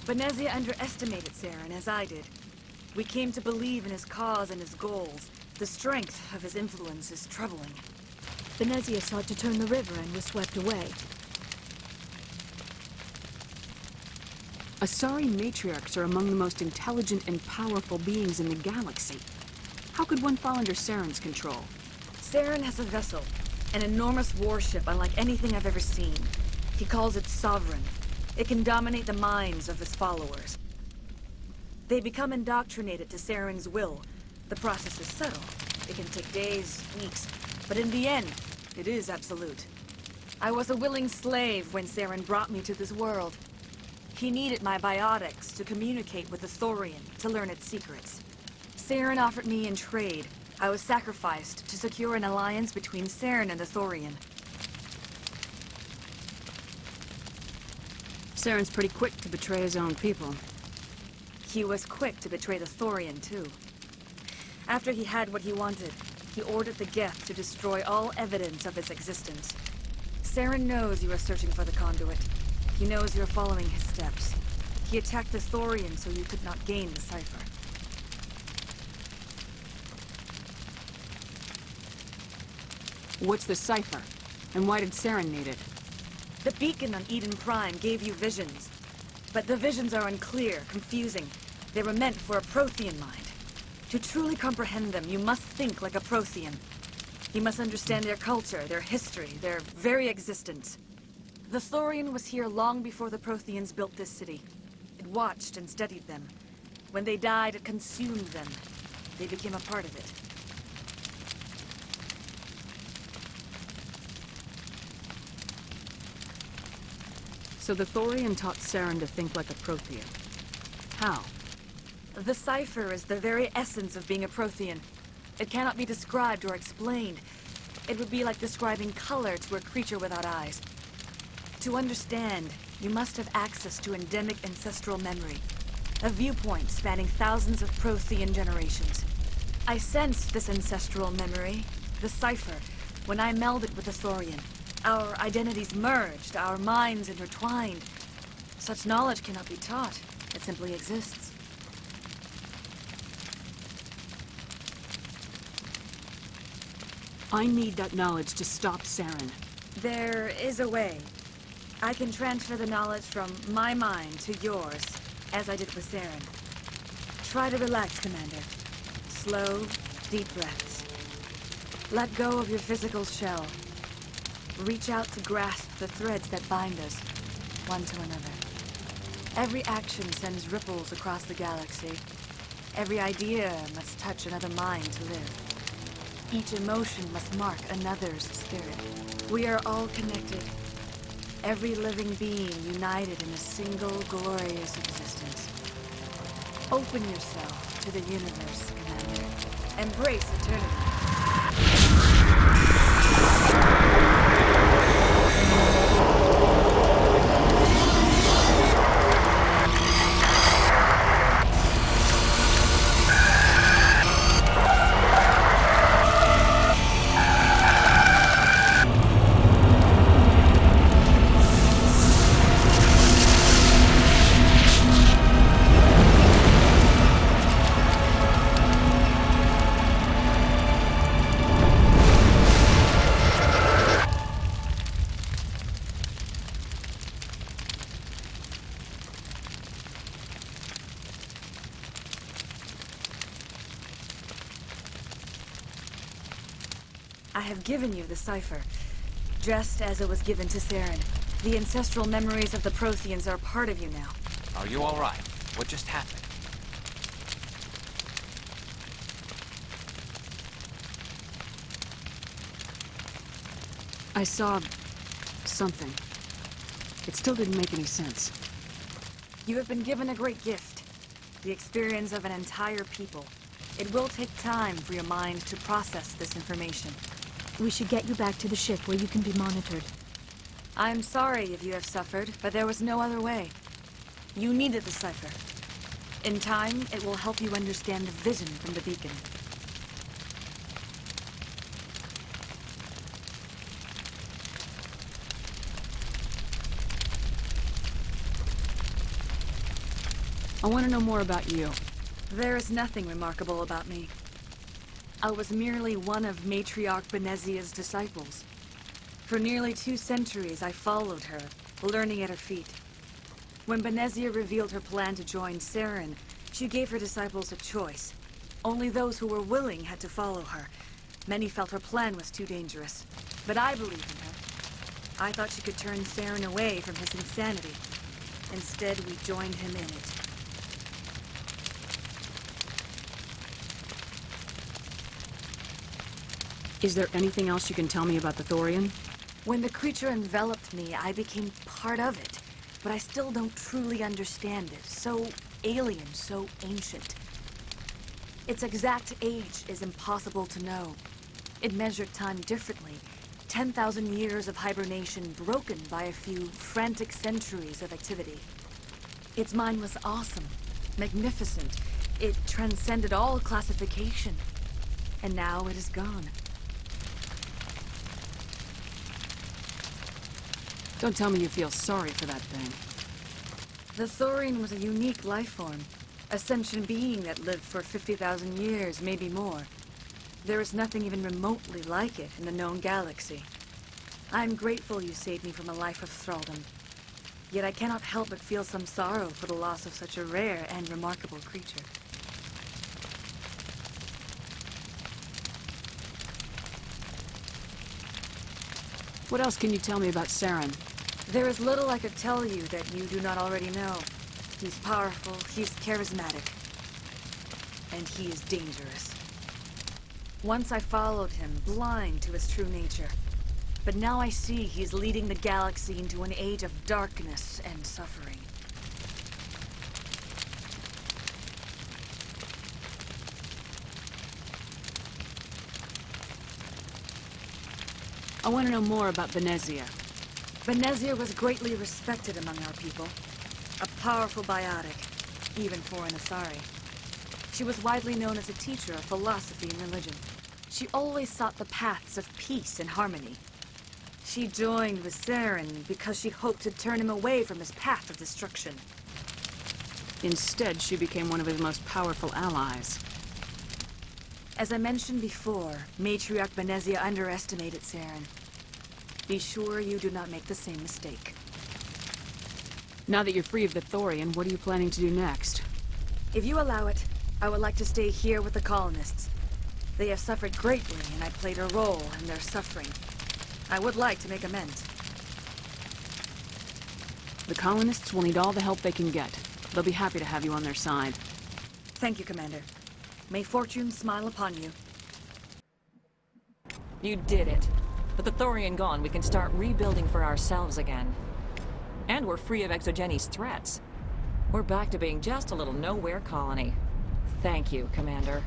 Benezia underestimated Saren, as I did. We came to believe in his cause and his goals. The strength of his influence is troubling. Benezia sought to turn the river and was swept away. Asari matriarchs are among the most intelligent and powerful beings in the galaxy. How could one fall under Saren's control? Saren has a vessel, an enormous warship unlike anything I've ever seen. He calls it Sovereign. It can dominate the minds of his followers. They become indoctrinated to Saren's will. The process is subtle. It can take days, weeks, but in the end, it is absolute. I was a willing slave when Saren brought me to this world. He needed my biotics to communicate with the Thorian, to learn its secrets. Saren offered me in trade. I was sacrificed to secure an alliance between Saren and the Thorian. Saren's pretty quick to betray his own people. He was quick to betray the Thorian, too. After he had what he wanted, he ordered the Geth to destroy all evidence of its existence. Saren knows you are searching for the conduit. He knows you're following his steps. He attacked the Thorian so you could not gain the cipher. What's the cipher? And why did Saren need it? The beacon on Eden Prime gave you visions. But the visions are unclear, confusing. They were meant for a Prothean mind. To truly comprehend them, you must think like a Prothean. You must understand their culture, their history, their very existence. The Thorian was here long before the Protheans built this city. It watched and studied them. When they died, it consumed them. They became a part of it. So the Thorian taught Saren to think like a Prothean. How? The cipher is the very essence of being a Prothean. It cannot be described or explained. It would be like describing color to a creature without eyes. To understand, you must have access to endemic ancestral memory. A viewpoint spanning thousands of Prothean generations. I sensed this ancestral memory, the cipher, when I melded with the Thorian. Our identities merged, our minds intertwined. Such knowledge cannot be taught. It simply exists. I need that knowledge to stop Saren. There is a way. I can transfer the knowledge from my mind to yours, as I did with Saren. Try to relax, Commander. Slow, deep breaths. Let go of your physical shell. Reach out to grasp the threads that bind us, one to another. Every action sends ripples across the galaxy. Every idea must touch another mind to live. Each emotion must mark another's spirit. We are all connected. Every living being united in a single glorious existence. Open yourself to the universe, Commander. Embrace eternity. I have given you the cipher, just as it was given to Saren. The ancestral memories of the Protheans are part of you now. Are you all right? What just happened? I saw... something. It still didn't make any sense. You have been given a great gift. The experience of an entire people. It will take time for your mind to process this information. We should get you back to the ship where you can be monitored. I'm sorry if you have suffered, but there was no other way. You needed the cipher. In time, it will help you understand the vision from the beacon. I want to know more about you. There is nothing remarkable about me. I was merely one of Matriarch Benezia's disciples. For nearly 2 centuries, I followed her, learning at her feet. When Benezia revealed her plan to join Saren, she gave her disciples a choice. Only those who were willing had to follow her. Many felt her plan was too dangerous, but I believed in her. I thought she could turn Saren away from his insanity. Instead, we joined him in it. Is there anything else you can tell me about the Thorian? When the creature enveloped me, I became part of it, but I still don't truly understand it. So alien, so ancient. Its exact age is impossible to know. It measured time differently. 10,000 years of hibernation broken by a few frantic centuries of activity. Its mind was awesome, magnificent. It transcended all classification. And now it is gone. Don't tell me you feel sorry for that thing. The Thorian was a unique life form. A sentient being that lived for 50,000 years, maybe more. There is nothing even remotely like it in the known galaxy. I'm grateful you saved me from a life of thraldom. Yet I cannot help but feel some sorrow for the loss of such a rare and remarkable creature. What else can you tell me about Saren? There is little I could tell you that you do not already know. He's powerful, he's charismatic, and he is dangerous. Once I followed him, blind to his true nature. But now I see he's leading the galaxy into an age of darkness and suffering. I want to know more about Benezia. Benezia was greatly respected among our people. A powerful biotic, even for an Asari. She was widely known as a teacher of philosophy and religion. She always sought the paths of peace and harmony. She joined with Saren because she hoped to turn him away from his path of destruction. Instead, she became one of his most powerful allies. As I mentioned before, Matriarch Benezia underestimated Saren. Be sure you do not make the same mistake. Now that you're free of the Thorian, what are you planning to do next? If you allow it, I would like to stay here with the colonists. They have suffered greatly, and I played a role in their suffering. I would like to make amends. The colonists will need all the help they can get. They'll be happy to have you on their side. Thank you, Commander. May fortune smile upon you. You did it. With the Thorian gone, we can start rebuilding for ourselves again. And we're free of Exogeni's threats. We're back to being just a little nowhere colony. Thank you, Commander.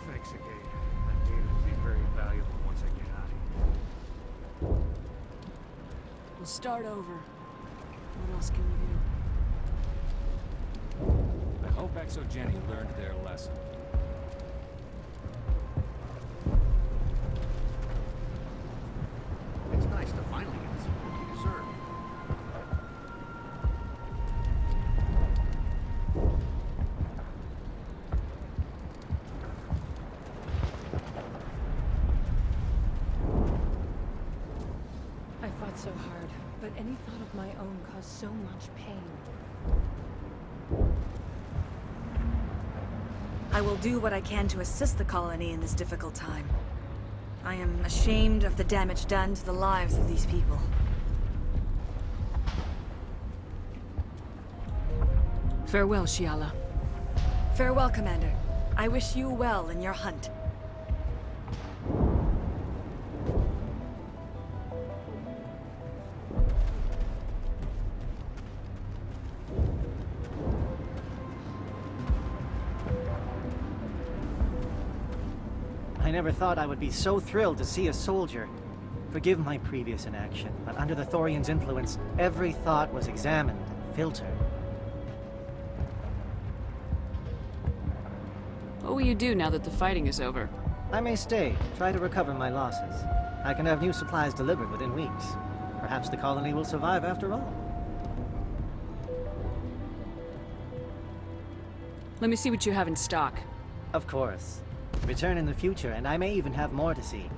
Thanks again. That data will be very valuable once I get out of here. We'll start over. What else can we do? I hope Exogeni learned their lesson. It's nice to finally get the support you deserve. I fought so hard, but any thought of my own caused so much pain. I will do what I can to assist the colony in this difficult time. I am ashamed of the damage done to the lives of these people. Farewell, Shiala. Farewell, Commander. I wish you well in your hunt. I never thought I would be so thrilled to see a soldier. Forgive my previous inaction, but under the Thorian's influence, every thought was examined and filtered. What will you do now that the fighting is over? I may stay, try to recover my losses. I can have new supplies delivered within weeks. Perhaps the colony will survive after all. Let me see what you have in stock. Of course. Return in the future, and I may even have more to see.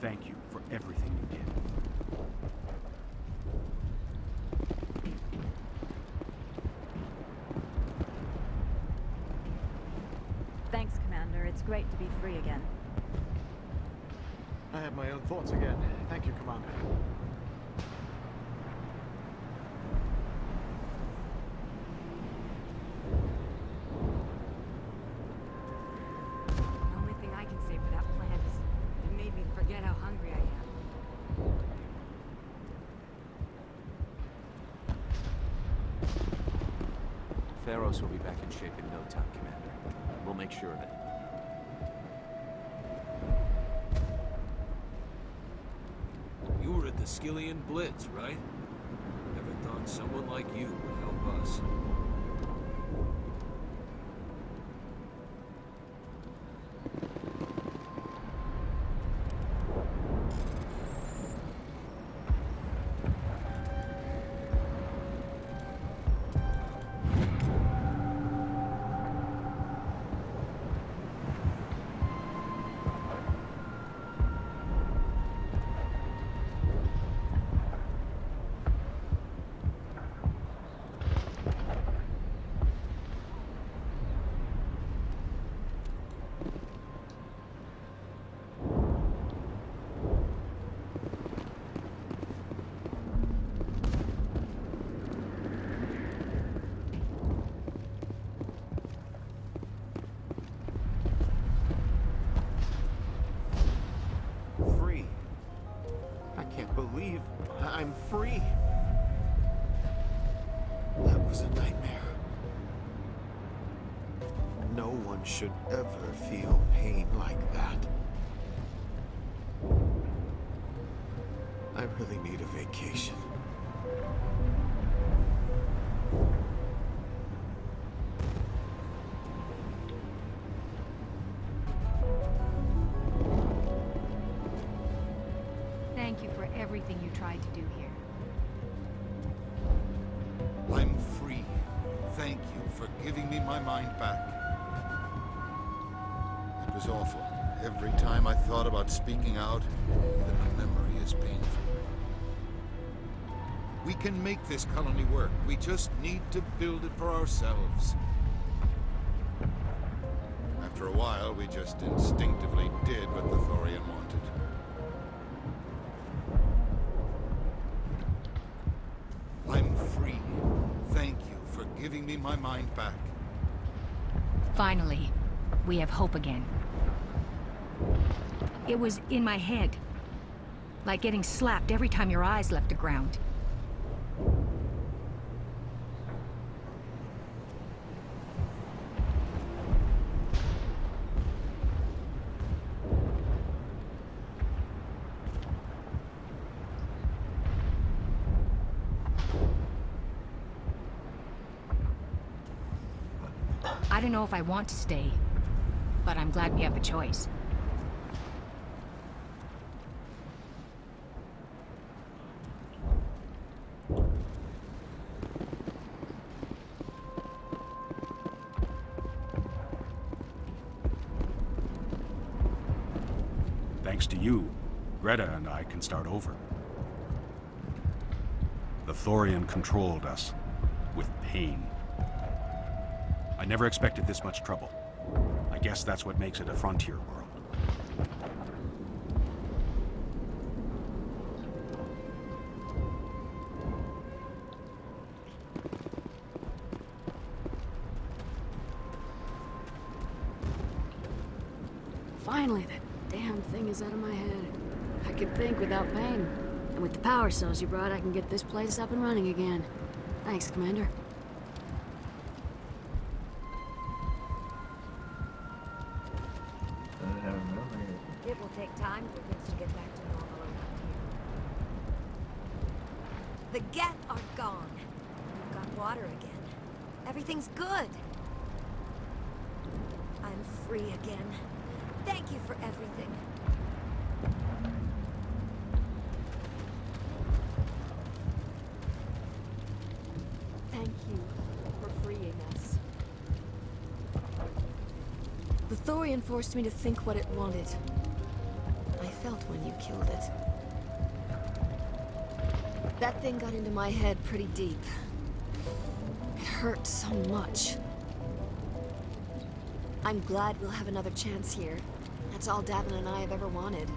Thank you for everything you did. Thanks, Commander. It's great to be free again. I have my own thoughts again. Thank you, Commander. The only thing I can say for that plant is it made me forget how hungry I am. Pharos will be back in shape in no time, Commander. We'll make sure of it. You were at the Skillian Blitz, right? Never thought someone like you would help us. Believe I'm free. That was a nightmare. No one should ever feel pain like that. I really need a vacation. Thank you for everything you tried to do here. I'm free. Thank you for giving me my mind back. It was awful. Every time I thought about speaking out, even the memory is painful. We can make this colony work. We just need to build it for ourselves. After a while, we just instinctively did what the Thorian wanted. I'm free. Thank you for giving me my mind back. Finally, we have hope again. It was in my head. Like getting slapped every time your eyes left the ground. I don't know if I want to stay, but I'm glad we have a choice. Thanks to you, Greta and I can start over. The Thorian controlled us with pain. I never expected this much trouble. I guess that's what makes it a frontier world. Finally, that damn thing is out of my head. I can think without pain. And with the power cells you brought, I can get this place up and running again. Thanks, Commander. It will take time for things to get back to normal around here. The Geth are gone. We've got water again. Everything's good. I'm free again. Thank you for everything. Thank you for freeing us. The Thorian forced me to think what it wanted. I felt when you killed it. That thing got into my head pretty deep. It hurt so much. I'm glad we'll have another chance here. That's all Davin and I have ever wanted.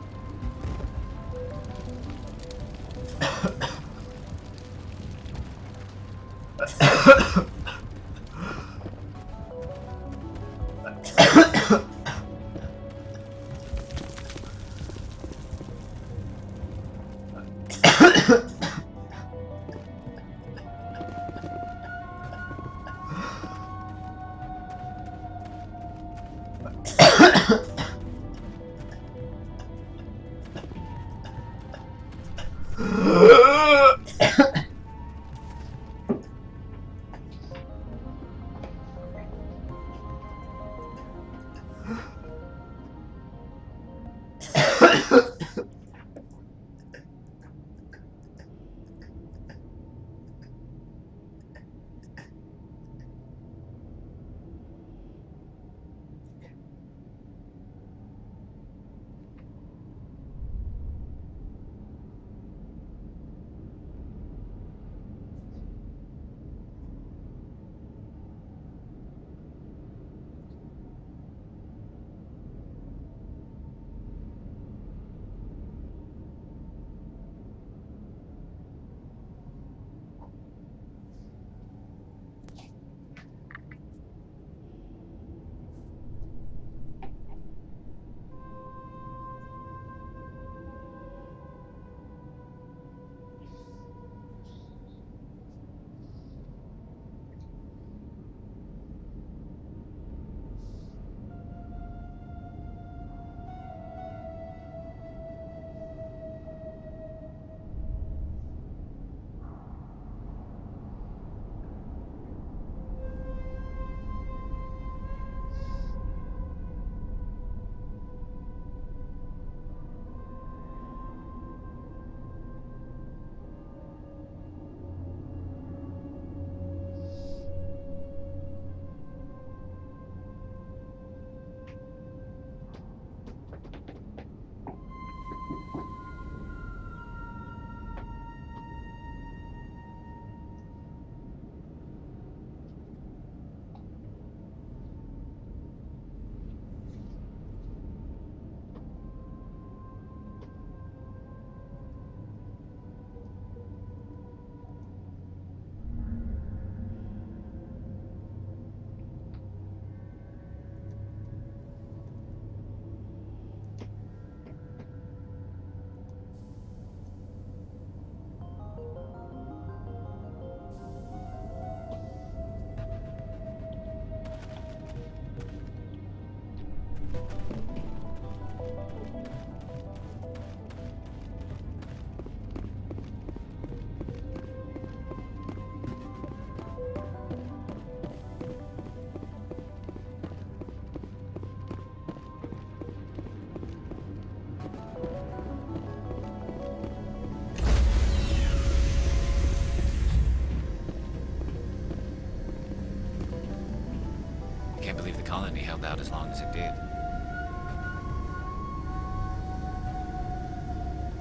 Can't believe the colony held out as long as it did.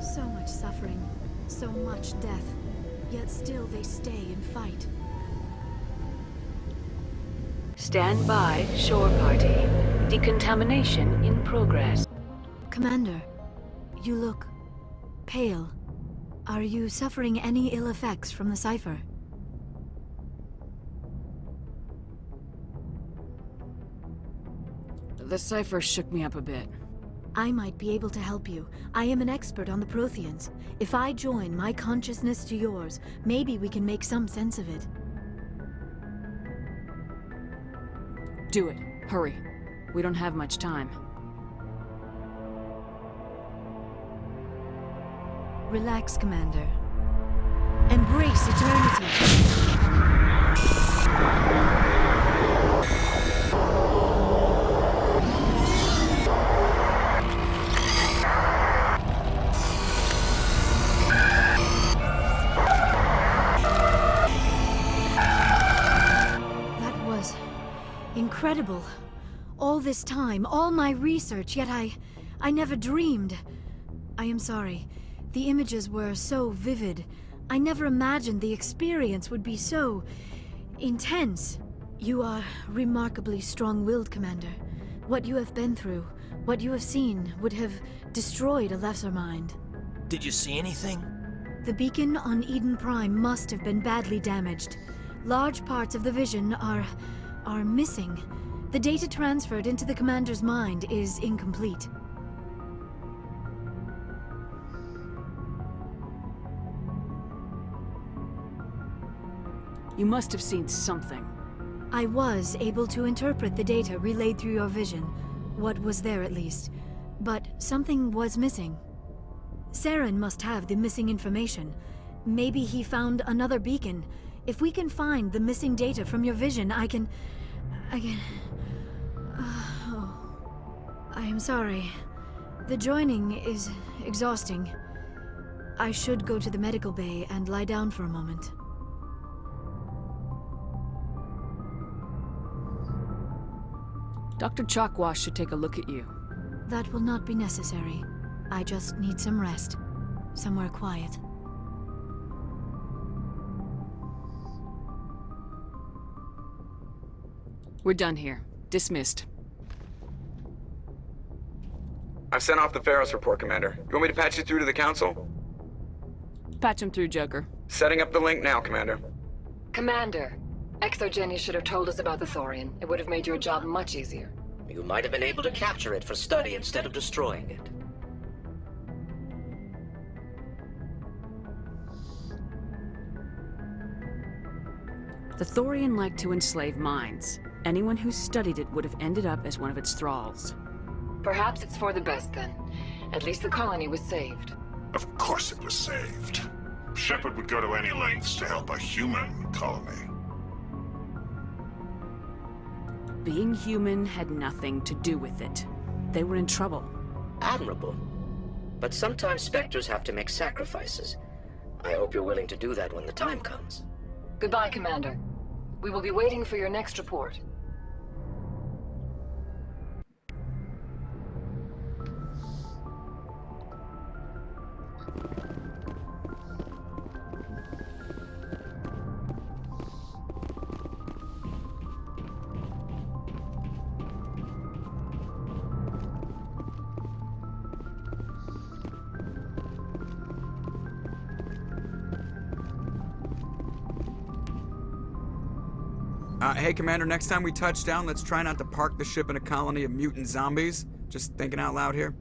So much suffering, so much death, yet still they stay and fight. Stand by, shore party. Decontamination in progress. Commander, you look pale. Are you suffering any ill effects from the cipher? The cipher shook me up a bit. I might be able to help you. I am an expert on the Protheans. If I join my consciousness to yours, maybe we can make some sense of it. Do it. Hurry. We don't have much time. Relax, Commander. Embrace eternity. Incredible. All this time, all my research, yet I never dreamed. I am sorry. The images were so vivid. I never imagined the experience would be so intense. You are remarkably strong-willed, Commander. What you have been through, what you have seen, would have destroyed a lesser mind. Did you see anything? The beacon on Eden Prime must have been badly damaged. Large parts of the vision are missing. The data transferred into the commander's mind is incomplete. You must have seen something. I was able to interpret the data relayed through your vision. What was there, at least. But something was missing. Saren must have the missing information. Maybe he found another beacon. If we can find the missing data from your vision, I can... Oh. I am sorry. The joining is exhausting. I should go to the medical bay and lie down for a moment. Dr. Chakwas should take a look at you. That will not be necessary. I just need some rest. Somewhere quiet. We're done here. Dismissed. I've sent off the Pharos report, Commander. You want me to patch you through to the Council? Patch him through, Joker. Setting up the link now, Commander. Commander, Exogeny should have told us about the Thorian. It would have made your job much easier. You might have been able to capture it for study instead of destroying it. The Thorian liked to enslave minds. Anyone who studied it would have ended up as one of its thralls. Perhaps it's for the best then. At least the colony was saved. Of course it was saved. Shepard would go to any lengths to help a human colony. Being human had nothing to do with it. They were in trouble. Admirable. But sometimes Spectres have to make sacrifices. I hope you're willing to do that when the time comes. Goodbye, Commander. We will be waiting for your next report. Hey, Commander, next time we touch down, let's try not to park the ship in a colony of mutant zombies. Just thinking out loud here.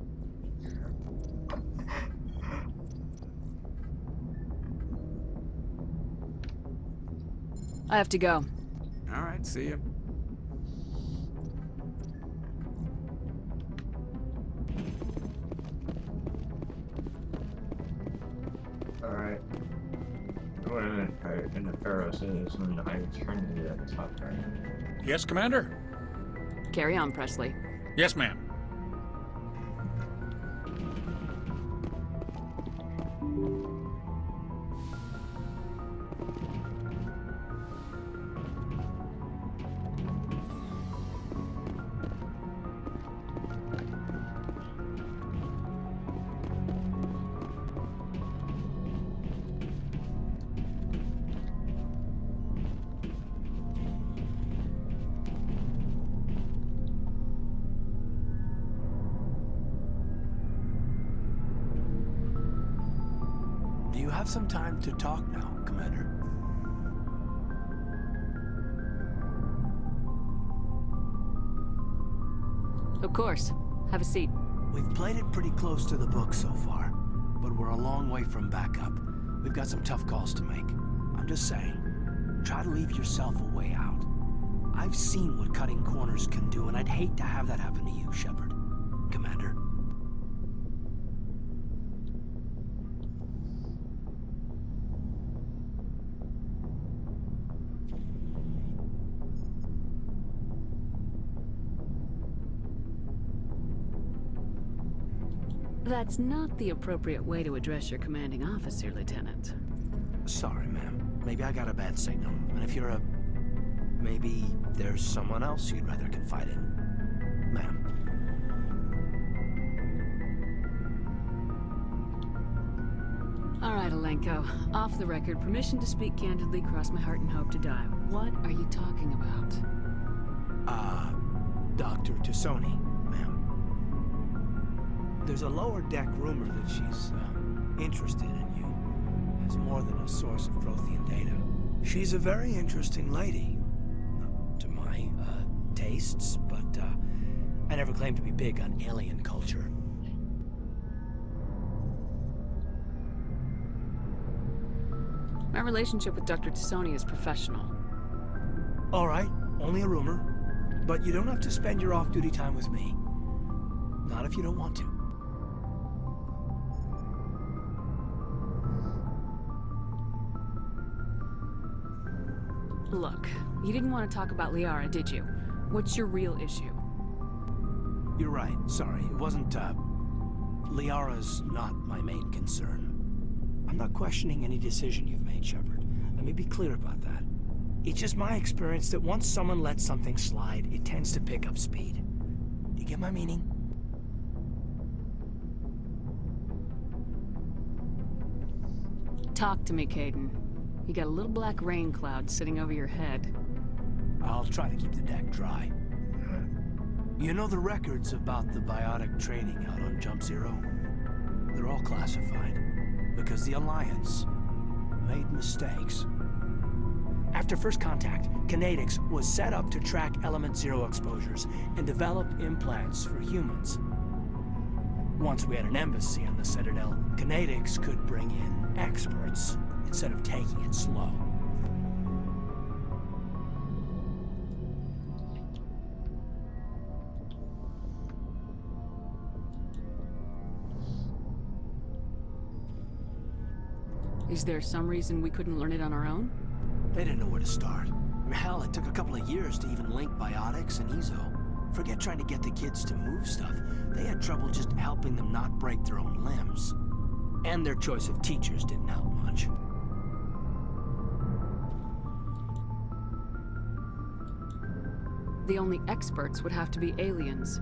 I have to go. All right, see you. Alright. In the Pharos is when I return to that top right. Yes, Commander? Carry on, Presley. Yes, ma'am. Do you have some time to talk now, Commander? Of course. Have a seat. We've played it pretty close to the book so far, but we're a long way from backup. We've got some tough calls to make. I'm just saying, try to leave yourself a way out. I've seen what cutting corners can do, and I'd hate to have that happen to you, Shepard. Commander. That's not the appropriate way to address your commanding officer, Lieutenant. Sorry, ma'am. Maybe I got a bad signal. And if you're maybe there's someone else you'd rather confide in. Ma'am. All right, Alenko. Off the record, permission to speak candidly, cross my heart and hope to die. What are you talking about? Dr. T'Soni, ma'am. There's a lower deck rumor that she's interested in you. as more than a source of Prothean data. She's a very interesting lady. To my, tastes, but, I never claimed to be big on alien culture. My relationship with Dr. T'Soni is professional. All right, only a rumor. But you don't have to spend your off-duty time with me. Not if you don't want to. Look, you didn't want to talk about Liara, did you? What's your real issue? You're right, sorry. It wasn't, Liara's not my main concern. I'm not questioning any decision you've made, Shepard. Let me be clear about that. It's just my experience that once someone lets something slide, it tends to pick up speed. You get my meaning? Talk to me, Kaidan. You got a little black rain cloud sitting over your head. I'll try to keep the deck dry. You know the records about the biotic training out on Jump Zero? They're all classified, because the Alliance made mistakes. After first contact, Kinetics was set up to track Element Zero exposures and develop implants for humans. Once we had an embassy on the Citadel, Kinetics could bring in experts instead of taking it slow. Is there some reason we couldn't learn it on our own? They didn't know where to start. Hell, it took a couple of years to even link biotics and Ezo. Forget trying to get the kids to move stuff. They had trouble just helping them not break their own limbs. And their choice of teachers didn't help much. The only experts would have to be aliens.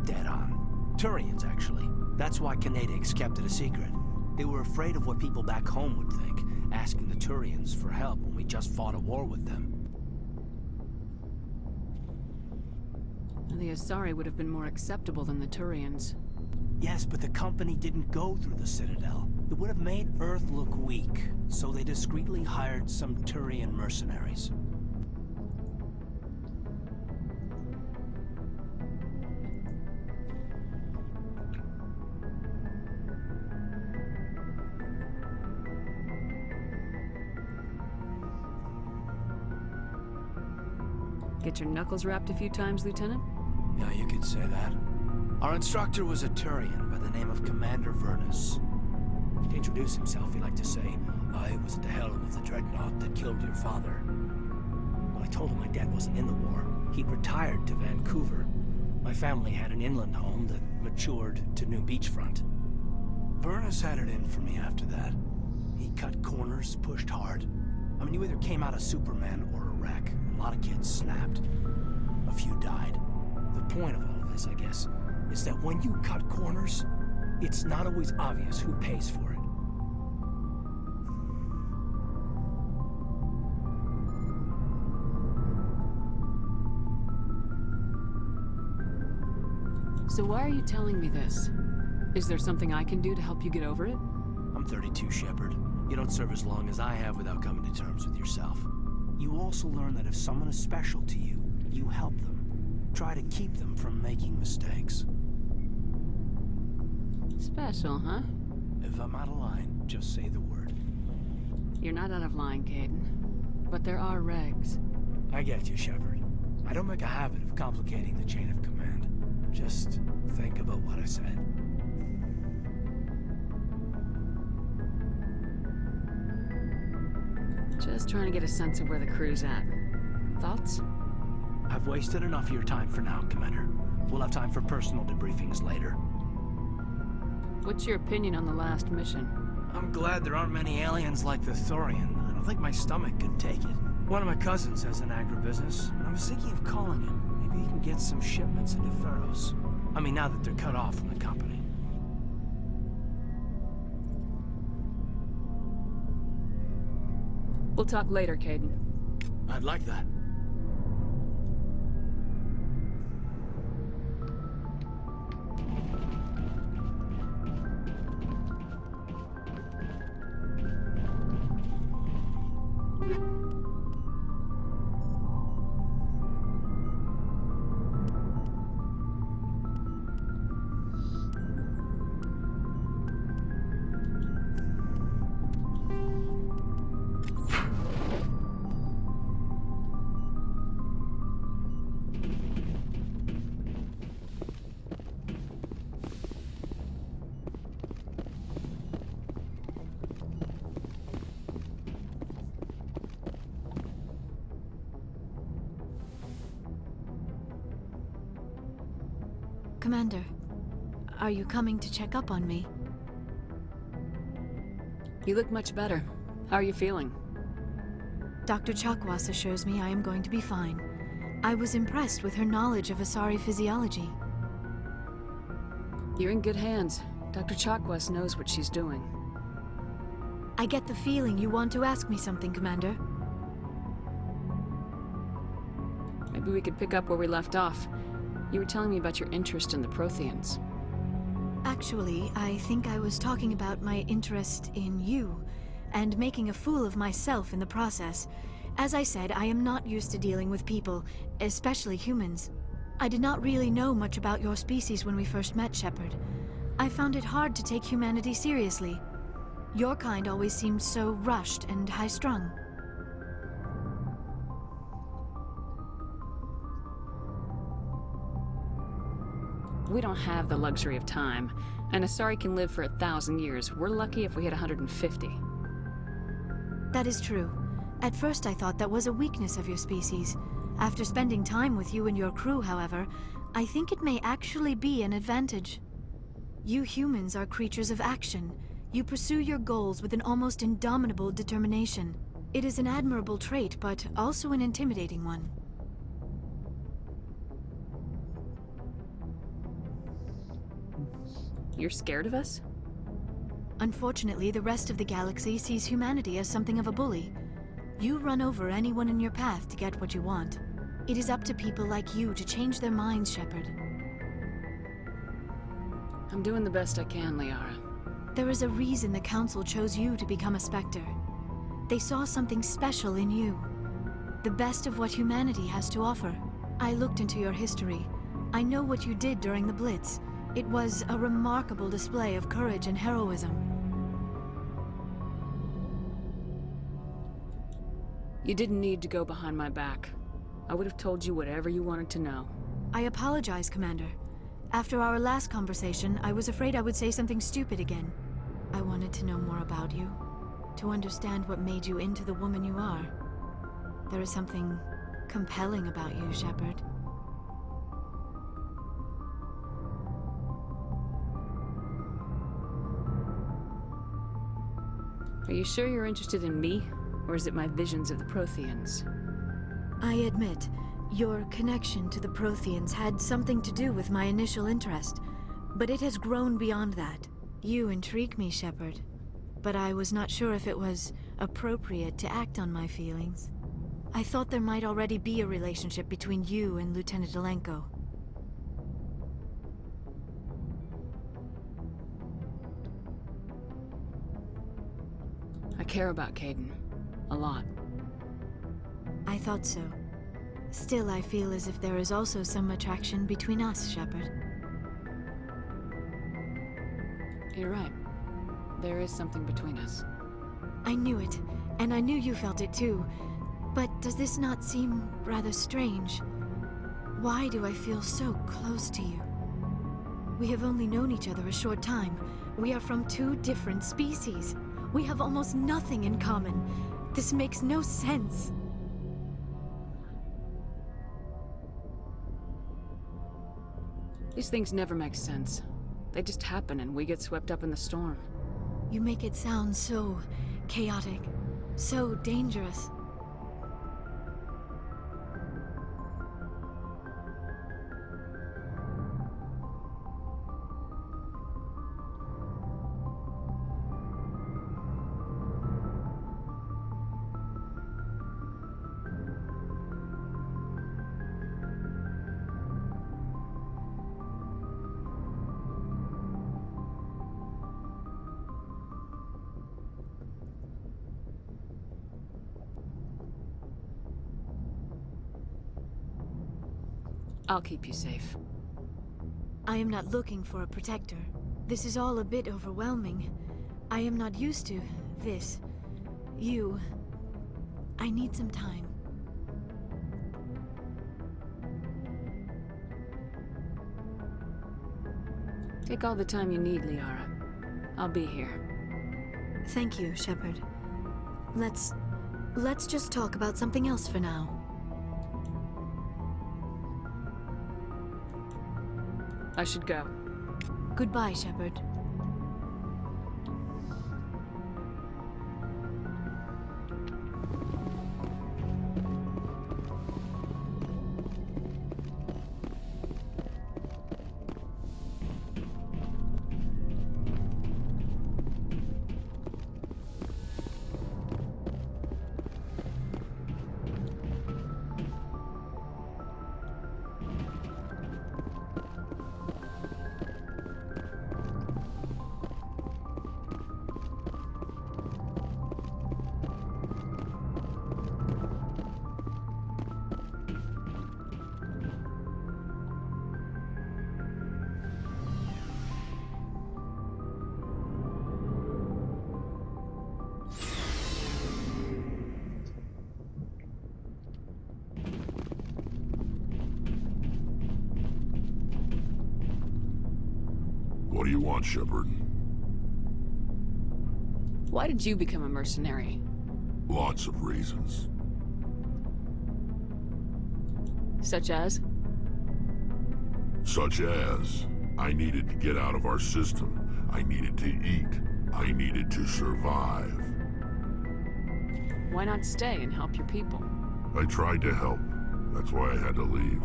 Dead on. Turians, actually. That's why Kinetics kept it a secret. They were afraid of what people back home would think, asking the Turians for help when we just fought a war with them. The Asari would have been more acceptable than the Turians. Yes, but the company didn't go through the Citadel. It would have made Earth look weak, so they discreetly hired some Turian mercenaries. Get your knuckles rapped a few times, Lieutenant? Yeah, you could say that. Our instructor was a Turian by the name of Commander Vernus. To introduce himself, he liked to say, "I was at the helm of the dreadnought that killed your father." Well, I told him my dad wasn't in the war. He'd retired to Vancouver. My family had an inland home that matured to New Beachfront. Vernus had it in for me after that. He cut corners, pushed hard. I mean, you either came out a Superman or a wreck. A lot of kids snapped. A few died. The point of all of this, I guess, is that when you cut corners, it's not always obvious who pays for it. So why are you telling me this? Is there something I can do to help you get over it? I'm 32, Shepard. You don't serve as long as I have without coming to terms with yourself. You also learn that if someone is special to you, you help them. Try to keep them from making mistakes. Special, huh? If I'm out of line, just say the word. You're not out of line, Kaidan. But there are regs. I get you, Shepard. I don't make a habit of complicating the chain of command. Just think about what I said. Just trying to get a sense of where the crew's at. Thoughts? I've wasted enough of your time for now, Commander. We'll have time for personal debriefings later. What's your opinion on the last mission? I'm glad there aren't many aliens like the Thorian. I don't think my stomach could take it. One of my cousins has an agribusiness, and I was thinking of calling him. Maybe he can get some shipments into Feros. I mean, now that they're cut off from the company. We'll talk later, Kaidan. I'd like that. Commander, are you coming to check up on me? You look much better. How are you feeling? Dr. Chakwas assures me I am going to be fine. I was impressed with her knowledge of Asari physiology. You're in good hands. Dr. Chakwas knows what she's doing. I get the feeling you want to ask me something, Commander. Maybe we could pick up where we left off. You were telling me about your interest in the Protheans. Actually, I think I was talking about my interest in you, and making a fool of myself in the process. As I said, I am not used to dealing with people, especially humans. I did not really know much about your species when we first met, Shepard. I found it hard to take humanity seriously. Your kind always seemed so rushed and high-strung. We don't have the luxury of time. An Asari can live for 1,000 years. We're lucky if we hit 150. That is true. At first I thought that was a weakness of your species. After spending time with you and your crew, however, I think it may actually be an advantage. You humans are creatures of action. You pursue your goals with an almost indomitable determination. It is an admirable trait, but also an intimidating one. You're scared of us? Unfortunately, the rest of the galaxy sees humanity as something of a bully. You run over anyone in your path to get what you want. It is up to people like you to change their minds, Shepard. I'm doing the best I can, Liara. There is a reason the Council chose you to become a Spectre. They saw something special in you. The best of what humanity has to offer. I looked into your history. I know what you did during the Blitz. It was a remarkable display of courage and heroism. You didn't need to go behind my back. I would have told you whatever you wanted to know. I apologize, Commander. After our last conversation, I was afraid I would say something stupid again. I wanted to know more about you, to understand what made you into the woman you are. There is something compelling about you, Shepard. Are you sure you're interested in me, or is it my visions of the Protheans? I admit, your connection to the Protheans had something to do with my initial interest, but it has grown beyond that. You intrigue me, Shepard, but I was not sure if it was appropriate to act on my feelings. I thought there might already be a relationship between you and Lieutenant Alenko. I care about Kaidan. A lot. I thought so. Still, I feel as if there is also some attraction between us, Shepard. You're right. There is something between us. I knew it, and I knew you felt it too. But does this not seem rather strange? Why do I feel so close to you? We have only known each other a short time. We are from two different species. We have almost nothing in common. This makes no sense. These things never make sense. They just happen and we get swept up in the storm. You make it sound so chaotic, so dangerous. I'll keep you safe. I am not looking for a protector. This is all a bit overwhelming. I am not used to this. You. I need some time. Take all the time you need, Liara. I'll be here. Thank you, Shepard. Let's just talk about something else for now. I should go. Goodbye, Shepard. What do you want, Shepard? Why did you become a mercenary? Lots of reasons. Such as? Such as, I needed to get out of our system. I needed to eat. I needed to survive. Why not stay and help your people? I tried to help. That's why I had to leave.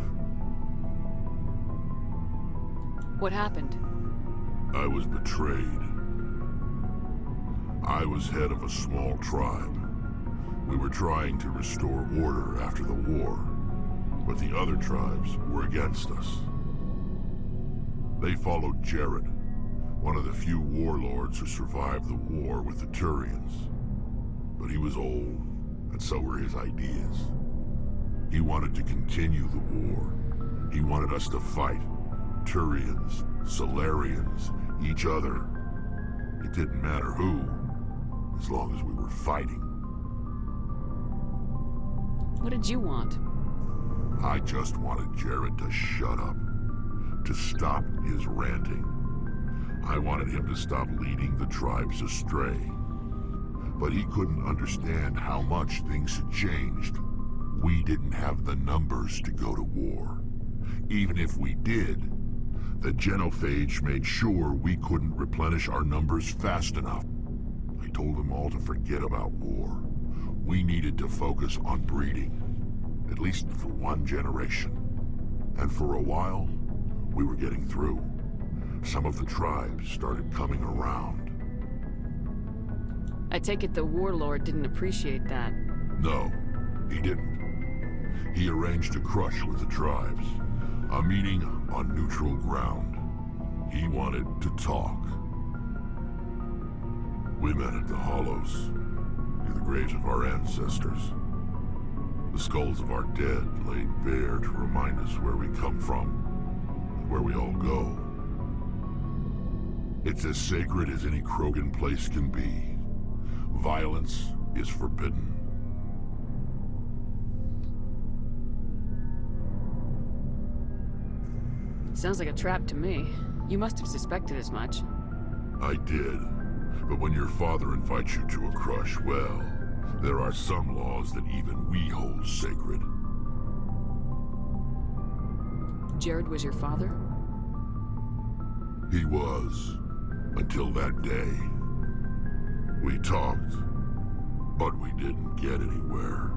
What happened? I was betrayed. I was head of a small tribe. We were trying to restore order after the war, but the other tribes were against us. They followed Jared, one of the few warlords who survived the war with the Turians. But he was old, and so were his ideas. He wanted to continue the war. He wanted us to fight. Turians, Solarians, each other. It didn't matter who, as long as we were fighting. What did you want? I just wanted Jared to shut up, to stop his ranting. I wanted him to stop leading the tribes astray. But he couldn't understand how much things had changed. We didn't have the numbers to go to war. Even if we did, the genophage made sure we couldn't replenish our numbers fast enough. I told them all to forget about war. We needed to focus on breeding, at least for one generation. And for a while, we were getting through. Some of the tribes started coming around. I take it the warlord didn't appreciate that. No, he didn't. He arranged a crush with the tribes. A meeting on neutral ground. He wanted to talk. We met at the Hollows, near the graves of our ancestors. The skulls of our dead laid bare to remind us where we come from, and where we all go. It's as sacred as any Krogan place can be. Violence is forbidden. Sounds like a trap to me. You must have suspected as much. I did. But when your father invites you to a crush, well, there are some laws that even we hold sacred. Jared was your father? He was. Until that day. We talked, but we didn't get anywhere.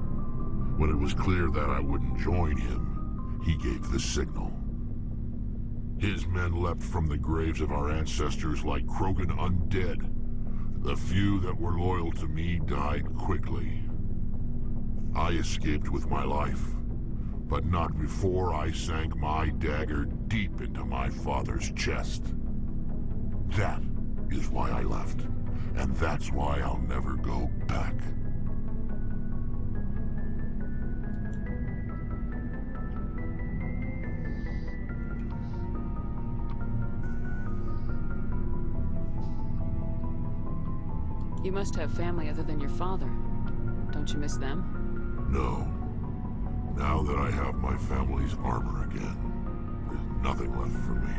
When it was clear that I wouldn't join him, he gave the signal. His men leapt from the graves of our ancestors like Krogan undead. The few that were loyal to me died quickly. I escaped with my life, but not before I sank my dagger deep into my father's chest. That is why I left, and that's why I'll never go back. You must have family other than your father. Don't you miss them? No. Now that I have my family's armor again, there's nothing left for me.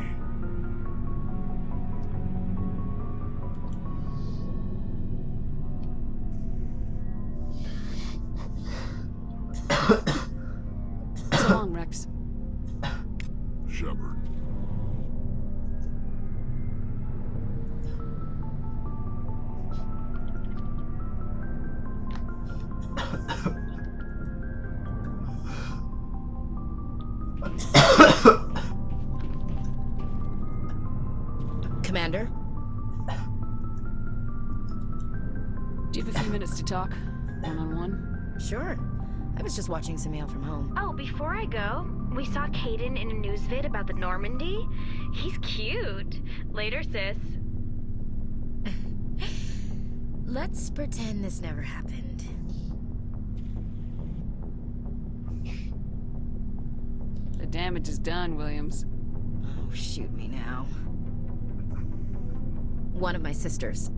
So long, Rex. Shepard. Do you have a few minutes to talk? One-on-one? Sure. I was just watching some mail from home. Oh, before I go, we saw Caden in a news vid about the Normandy. He's cute. Later, sis. Let's pretend this never happened. The damage is done, Williams. Oh, shoot me now. One of my sisters.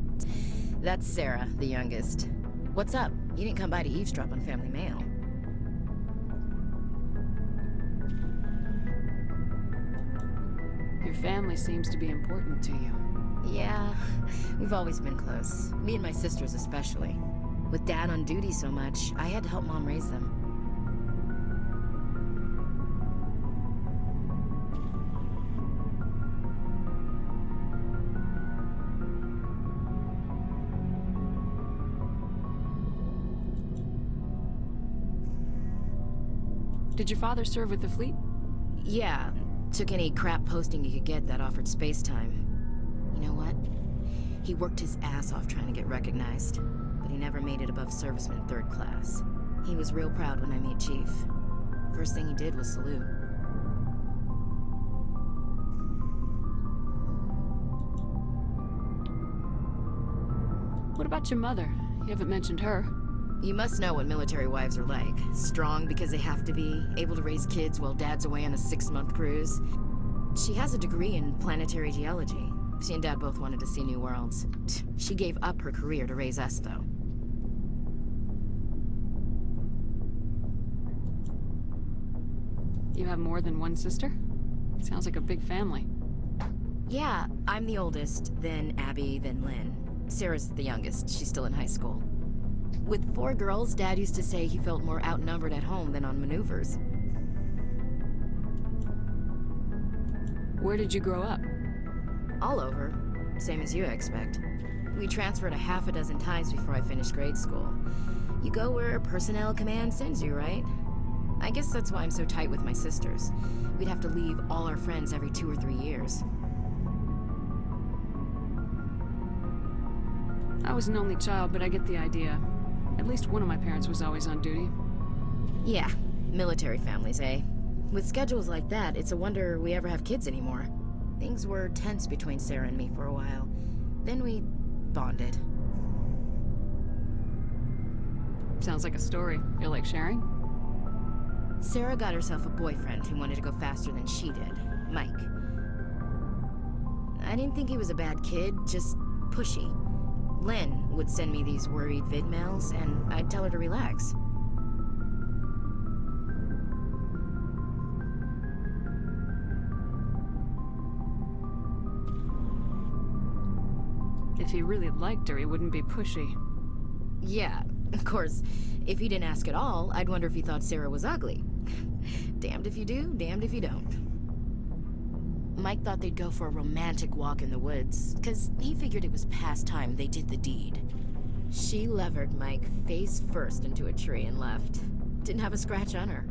That's Sarah, the youngest. What's up? You didn't come by to eavesdrop on family mail. Your family seems to be important to you. Yeah, we've always been close. Me and my sisters especially. With Dad on duty so much, I had to help Mom raise them. Did your father serve with the fleet? Yeah, took any crap posting he could get that offered space time. You know what? He worked his ass off trying to get recognized, but he never made it above serviceman 3rd class. He was real proud when I met Chief. First thing he did was salute. What about your mother? You haven't mentioned her. You must know what military wives are like. Strong because they have to be, able to raise kids while Dad's away on a 6-month cruise. She has a degree in planetary geology. She and Dad both wanted to see new worlds. She gave up her career to raise us, though. You have more than one sister? Sounds like a big family. Yeah, I'm the oldest, then Abby, then Lynn. Sarah's the youngest. She's still in high school. With 4 girls, Dad used to say he felt more outnumbered at home than on maneuvers. Where did you grow up? All over. Same as you, I expect. We transferred a half a dozen times before I finished grade school. You go where personnel command sends you, right? I guess that's why I'm so tight with my sisters. We'd have to leave all our friends every 2 or 3 years. I was an only child, but I get the idea. At least one of my parents was always on duty. Yeah, military families, eh? With schedules like that, it's a wonder we ever have kids anymore. Things were tense between Sarah and me for a while. Then we bonded. Sounds like a story. Feel like sharing? Sarah got herself a boyfriend who wanted to go faster than she did, Mike. I didn't think he was a bad kid, just pushy. Lynn would send me these worried vid mails, and I'd tell her to relax. If he really liked her, he wouldn't be pushy. Yeah, of course. If he didn't ask at all, I'd wonder if he thought Sarah was ugly. Damned if you do, damned if you don't. Mike thought they'd go for a romantic walk in the woods, because he figured it was past time they did the deed. She levered Mike face first into a tree and left. Didn't have a scratch on her.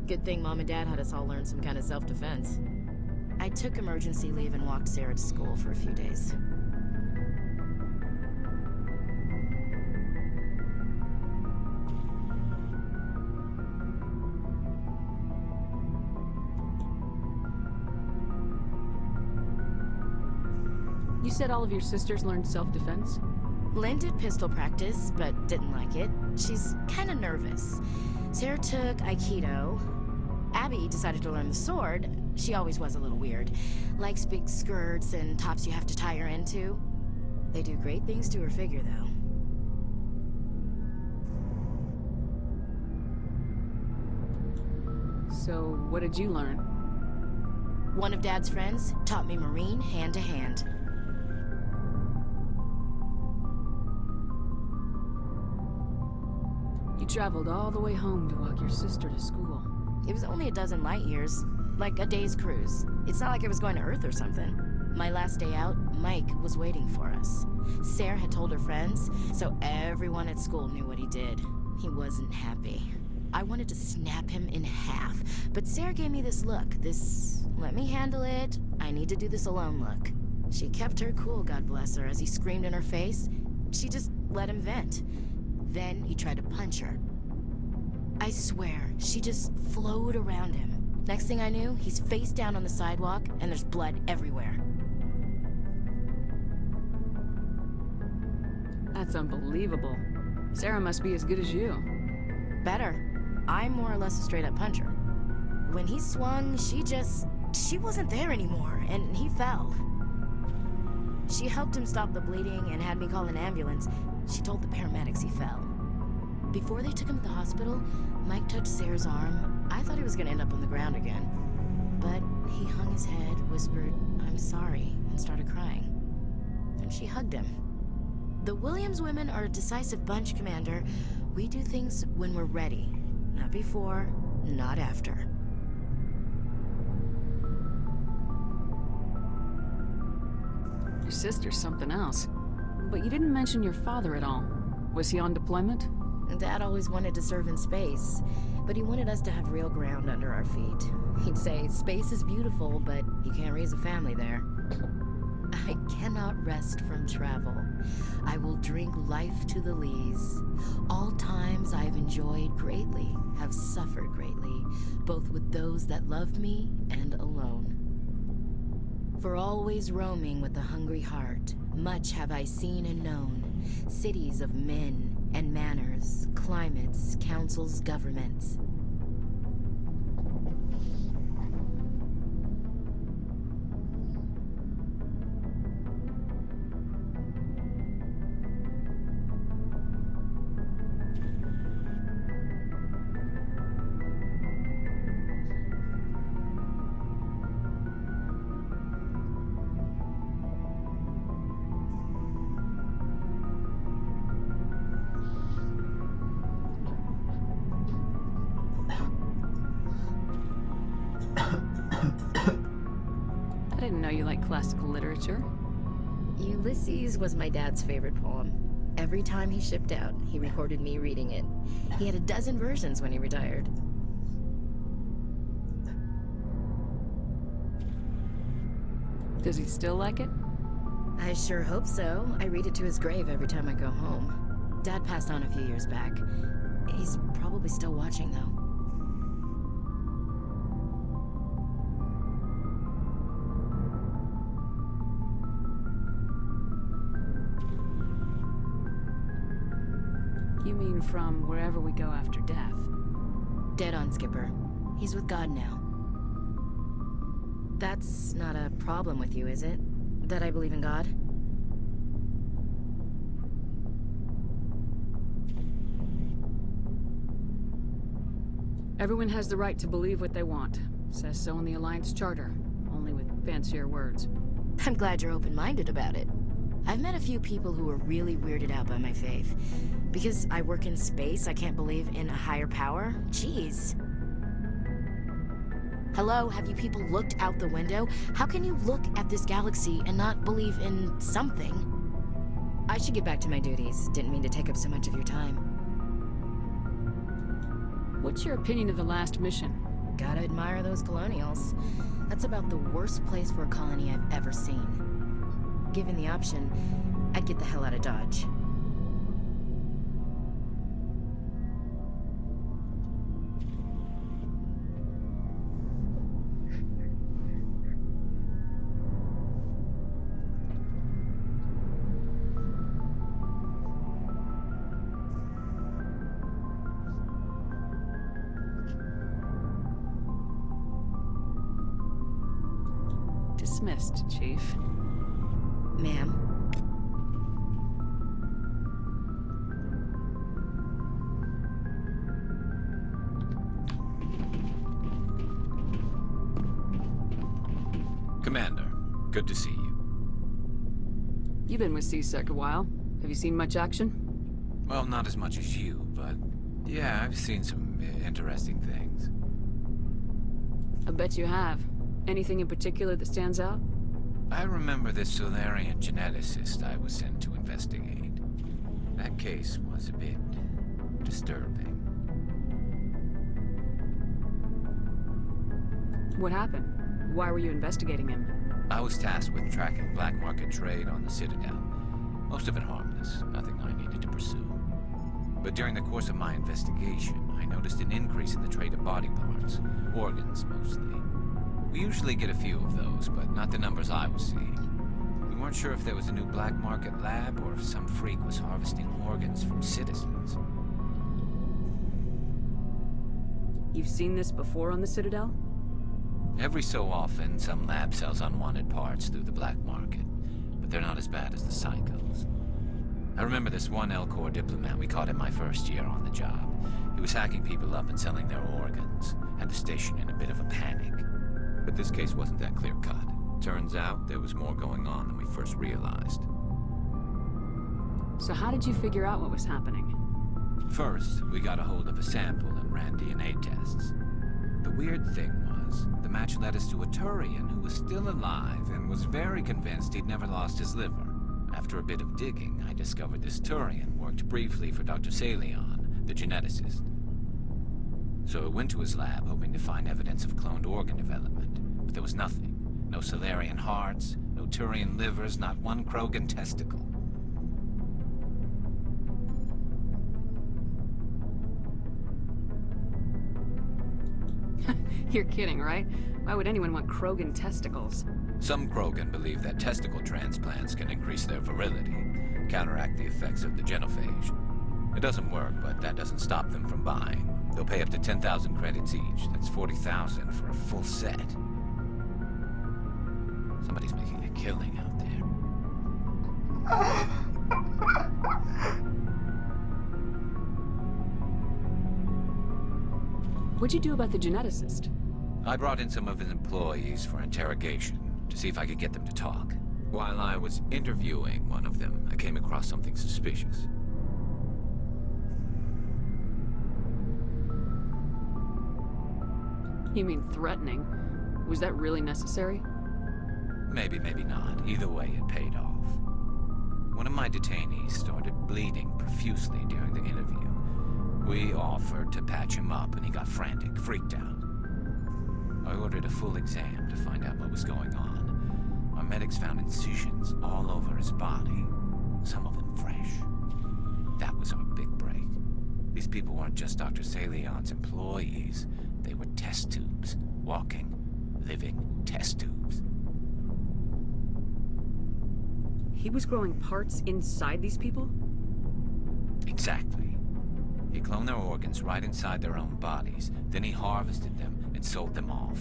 Good thing Mom and Dad had us all learn some kind of self-defense. I took emergency leave and walked Sarah to school for a few days. You said all of your sisters learned self-defense? Lynn did pistol practice, but didn't like it. She's kind of nervous. Sarah took Aikido. Abby decided to learn the sword. She always was a little weird. Likes big skirts and tops you have to tie her into. They do great things to her figure, though. So, what did you learn? One of Dad's friends taught me Marine hand to hand. You traveled all the way home to walk your sister to school. It was only a dozen light years, like a day's cruise. It's not like I was going to Earth or something. My last day out, Mike was waiting for us. Sarah had told her friends, so everyone at school knew what he did. He wasn't happy. I wanted to snap him in half, but Sarah gave me this look, this let me handle it, I need to do this alone look. She kept her cool, God bless her, as he screamed in her face. She just let him vent. Then he tried to punch her. I swear, she just flowed around him. Next thing I knew, he's face down on the sidewalk, and there's blood everywhere. That's unbelievable. Sarah must be as good as you. Better. I'm more or less a straight-up puncher. When he swung, she wasn't there anymore, and he fell. She helped him stop the bleeding and had me call an ambulance. She told the paramedics he fell. Before they took him to the hospital, Mike touched Sarah's arm. I thought he was gonna end up on the ground again. But he hung his head, whispered, "I'm sorry," and started crying. And she hugged him. The Williams women are a decisive bunch, Commander. We do things when we're ready. Not before, not after. Your sister's something else. But you didn't mention your father at all. Was he on deployment? Dad always wanted to serve in space, but he wanted us to have real ground under our feet. He'd say, space is beautiful, but you can't raise a family there. I cannot rest from travel. I will drink life to the lees. All times I have enjoyed greatly, have suffered greatly, both with those that loved me and alone. For always roaming with a hungry heart, much have I seen and known, cities of men and manners, climates, councils, governments. I didn't know you liked classical literature. Ulysses was my dad's favorite poem. Every time he shipped out, he recorded me reading it. He had a dozen versions when he retired. Does he still like it? I sure hope so. I read it to his grave every time I go home. Dad passed on a few years back. He's probably still watching, though. You mean from wherever we go after death? Dead on, Skipper. He's with God now. That's not a problem with you, is it? That I believe in God? Everyone has the right to believe what they want. Says so in the Alliance Charter, only with fancier words. I'm glad you're open-minded about it. I've met a few people who are really weirded out by my faith. Because I work in space, I can't believe in a higher power? Jeez. Hello, have you people looked out the window? How can you look at this galaxy and not believe in something? I should get back to my duties. Didn't mean to take up so much of your time. What's your opinion of the last mission? Gotta admire those colonials. That's about the worst place for a colony I've ever seen. Given the option, I'd get the hell out of Dodge. Dismissed, Chief. Ma'am. Commander, good to see you. You've been with C-Sec a while. Have you seen much action? Well, not as much as you, but yeah, I've seen some interesting things. I bet you have. Anything in particular that stands out? I remember this Solarian geneticist I was sent to investigate. That case was a bit disturbing. What happened? Why were you investigating him? I was tasked with tracking black market trade on the Citadel. Most of it harmless, nothing I needed to pursue. But during the course of my investigation, I noticed an increase in the trade of body parts, organs mostly. We usually get a few of those, but not the numbers I was seeing. We weren't sure if there was a new black market lab or if some freak was harvesting organs from citizens. You've seen this before on the Citadel? Every so often, some lab sells unwanted parts through the black market, but they're not as bad as the psychos. I remember this one Elcor diplomat we caught in my first year on the job. He was hacking people up and selling their organs. Had the station in a bit of a panic. But this case wasn't that clear-cut. Turns out there was more going on than we first realized. So how did you figure out what was happening? First, we got a hold of a sample and ran DNA tests. The weird thing was, the match led us to a Turian who was still alive and was very convinced he'd never lost his liver. After a bit of digging, I discovered this Turian worked briefly for Dr. Salion, the geneticist. So I went to his lab hoping to find evidence of cloned organ development, but there was nothing. No Salarian hearts, no Turian livers, not one Krogan testicle. You're kidding, right? Why would anyone want Krogan testicles? Some Krogan believe that testicle transplants can increase their virility, counteract the effects of the genophage. It doesn't work, but that doesn't stop them from buying. They'll pay up to 10,000 credits each. That's 40,000 for a full set. Somebody's making a killing out there. What'd you do about the geneticist? I brought in some of his employees for interrogation, to see if I could get them to talk. While I was interviewing one of them, I came across something suspicious. You mean threatening? Was that really necessary? Maybe, maybe not. Either way, it paid off. One of my detainees started bleeding profusely during the interview. We offered to patch him up, and he got frantic, freaked out. I ordered a full exam to find out what was going on. Our medics found incisions all over his body, some of them fresh. That was our big break. These people weren't just Dr. Salion's employees. They were test tubes. Walking, living test tubes. He was growing parts inside these people? Exactly. He cloned their organs right inside their own bodies. Then he harvested them and sold them off.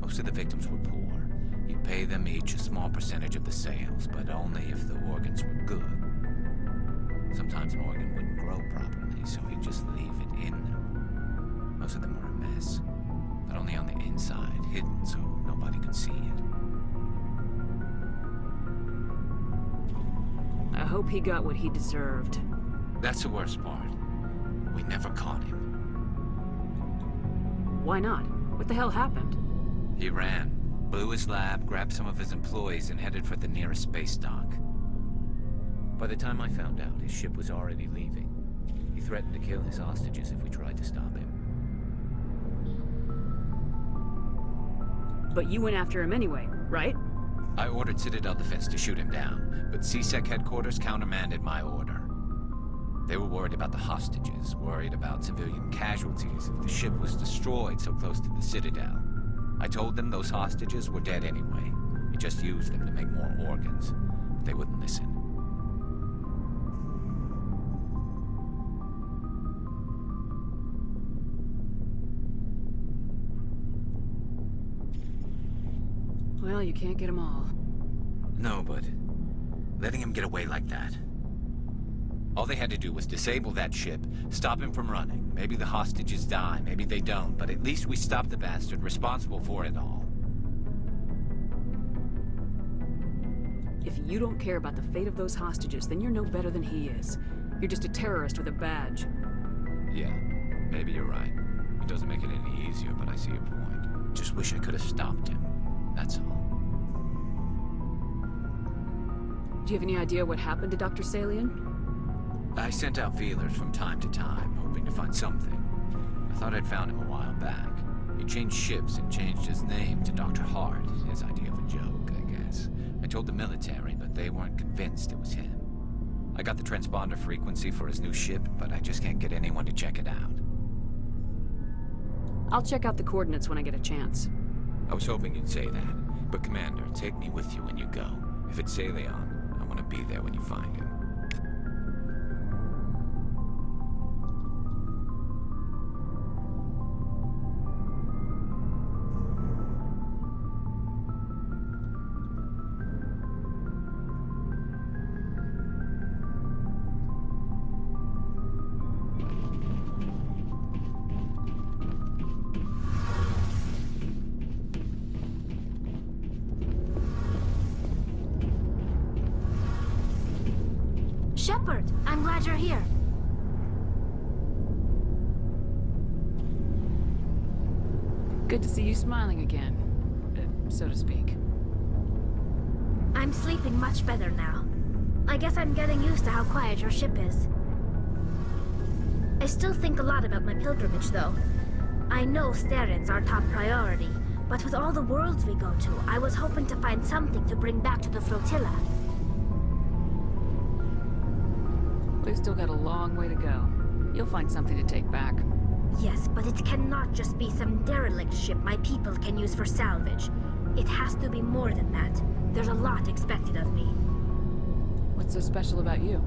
Most of the victims were poor. He'd pay them each a small percentage of the sales, but only if the organs were good. Sometimes an organ wouldn't grow properly, so he'd just leave it in them. Most of them were a mess, but only on the inside, hidden so nobody could see it. I hope he got what he deserved. That's the worst part. We never caught him. Why not? What the hell happened? He ran, blew his lab, grabbed some of his employees, and headed for the nearest space dock. By the time I found out, his ship was already leaving. He threatened to kill his hostages if we tried to stop him. But you went after him anyway, right? I ordered Citadel Defense to shoot him down, but CSEC headquarters countermanded my order. They were worried about the hostages, worried about civilian casualties if the ship was destroyed so close to the Citadel. I told them those hostages were dead anyway. We just used them to make more organs. But they wouldn't listen. Well, you can't get them all. No, but letting him get away like that. All they had to do was disable that ship, stop him from running. Maybe the hostages die, maybe they don't, but at least we stopped the bastard responsible for it all. If you don't care about the fate of those hostages, then you're no better than he is. You're just a terrorist with a badge. Yeah, maybe you're right. It doesn't make it any easier, but I see your point. Just wish I could have stopped him. That's all. Do you have any idea what happened to Dr. Salion? I sent out feelers from time to time, hoping to find something. I thought I'd found him a while back. He changed ships and changed his name to Dr. Hart, his idea of a joke, I guess. I told the military, but they weren't convinced it was him. I got the transponder frequency for his new ship, but I just can't get anyone to check it out. I'll check out the coordinates when I get a chance. I was hoping you'd say that, but Commander, take me with you when you go. If it's Saleon, I want to be there when you find him. Shepard, I'm glad you're here. Good to see you smiling again, so to speak. I'm sleeping much better now. I guess I'm getting used to how quiet your ship is. I still think a lot about my pilgrimage, though. I know Steren's our top priority, but with all the worlds we go to, I was hoping to find something to bring back to the flotilla. We've still got a long way to go. You'll find something to take back. Yes, but it cannot just be some derelict ship my people can use for salvage. It has to be more than that. There's a lot expected of me. What's so special about you?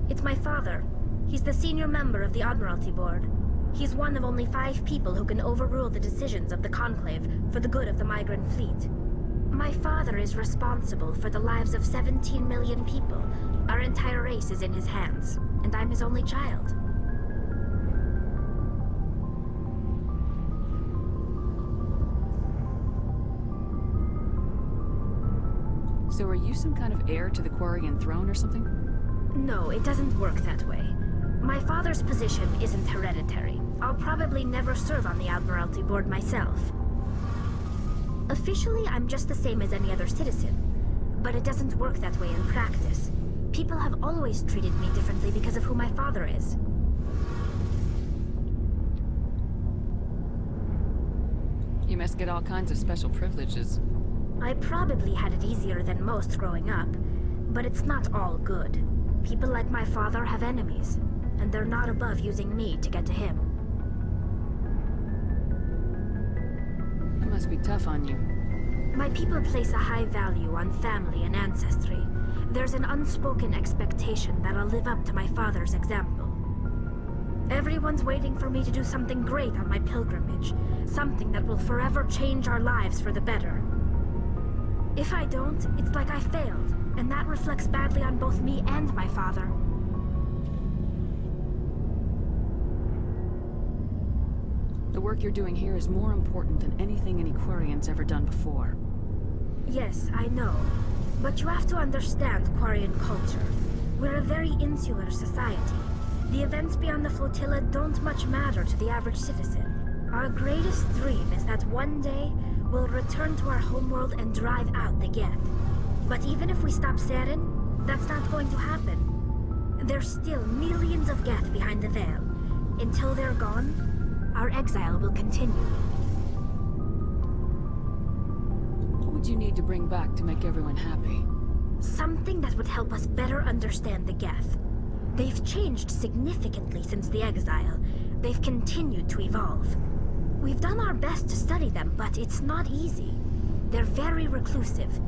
It's my father. He's the senior member of the Admiralty Board. He's one of only 5 people who can overrule the decisions of the Conclave for the good of the migrant fleet. My father is responsible for the lives of 17 million people. Our entire race is in his hands, and I'm his only child. So are you some kind of heir to the Quarian throne or something? No, it doesn't work that way. My father's position isn't hereditary. I'll probably never serve on the Admiralty Board myself. Officially, I'm just the same as any other citizen. But it doesn't work that way in practice. People have always treated me differently because of who my father is. You must get all kinds of special privileges. I probably had it easier than most growing up, but it's not all good. People like my father have enemies, and they're not above using me to get to him. It must be tough on you. My people place a high value on family and ancestry. There's an unspoken expectation that I'll live up to my father's example. Everyone's waiting for me to do something great on my pilgrimage, something that will forever change our lives for the better. If I don't, it's like I failed, and that reflects badly on both me and my father. The work you're doing here is more important than anything any Quarian's ever done before. Yes, I know. But you have to understand Quarian culture. We're a very insular society. The events beyond the flotilla don't much matter to the average citizen. Our greatest dream is that one day, we'll return to our homeworld and drive out the Geth. But even if we stop Saren, that's not going to happen. There's still millions of Geth behind the veil. Until they're gone, our exile will continue. What would you need to bring back to make everyone happy? Something that would help us better understand the Geth. They've changed significantly since the exile. They've continued to evolve. We've done our best to study them, but it's not easy. They're very reclusive.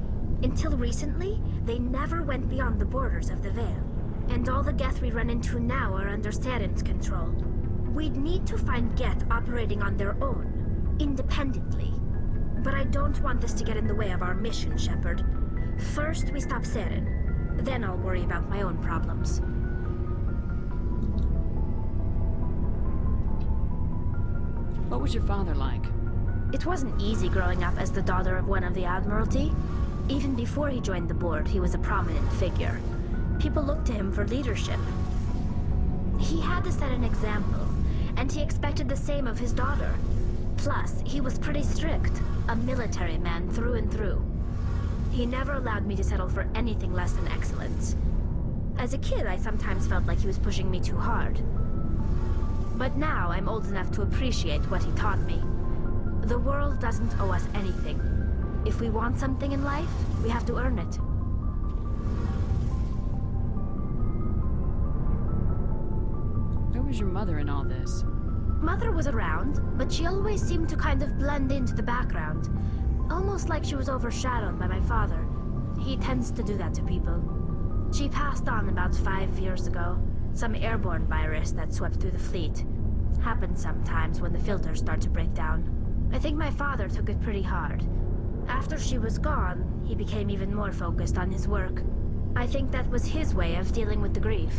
Until recently, they never went beyond the borders of the Veil. And all the Geth we run into now are under Saren's control. We'd need to find Geth operating on their own, independently. But I don't want this to get in the way of our mission, Shepard. First, we stop Saren. Then I'll worry about my own problems. What was your father like? It wasn't easy growing up as the daughter of one of the Admiralty. Even before he joined the board, he was a prominent figure. People looked to him for leadership. He had to set an example, and he expected the same of his daughter. Plus, he was pretty strict, a military man through and through. He never allowed me to settle for anything less than excellence. As a kid, I sometimes felt like he was pushing me too hard. But now I'm old enough to appreciate what he taught me. The world doesn't owe us anything. If we want something in life, we have to earn it. was your mother in all this? Mother was around, but she always seemed to kind of blend into the background. Almost like she was overshadowed by my father. He tends to do that to people. She passed on about 5 years ago. Some airborne virus that swept through the fleet. Happens sometimes when the filters start to break down. I think my father took it pretty hard. After she was gone, he became even more focused on his work. I think that was his way of dealing with the grief.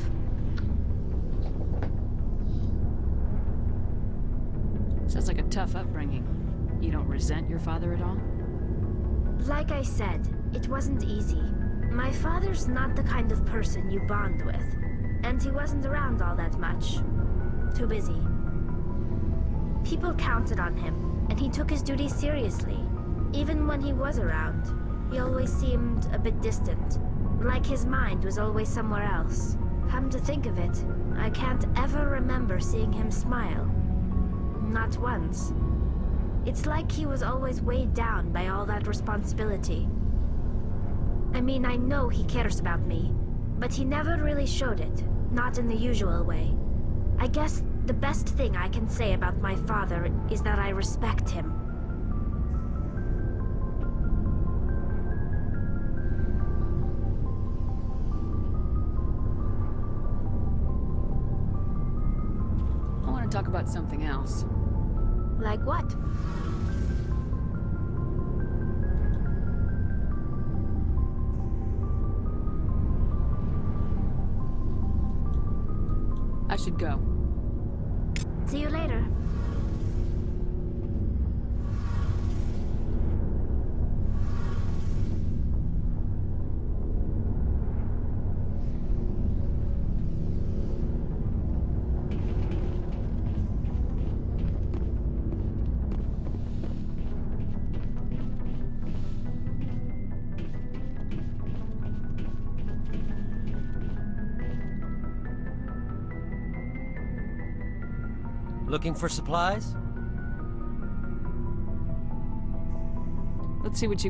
Sounds like a tough upbringing. You don't resent your father at all? Like I said, it wasn't easy. My father's not the kind of person you bond with. And he wasn't around all that much. Too busy. People counted on him, and he took his duties seriously. Even when he was around, he always seemed a bit distant. Like his mind was always somewhere else. Come to think of it, I can't ever remember seeing him smile. Not once. It's like he was always weighed down by all that responsibility. I mean, I know he cares about me, but he never really showed it, not in the usual way. I guess the best thing I can say about my father is that I respect him. I want to talk about something else. Like what? I should go. See you later. Looking for supplies? Let's see what you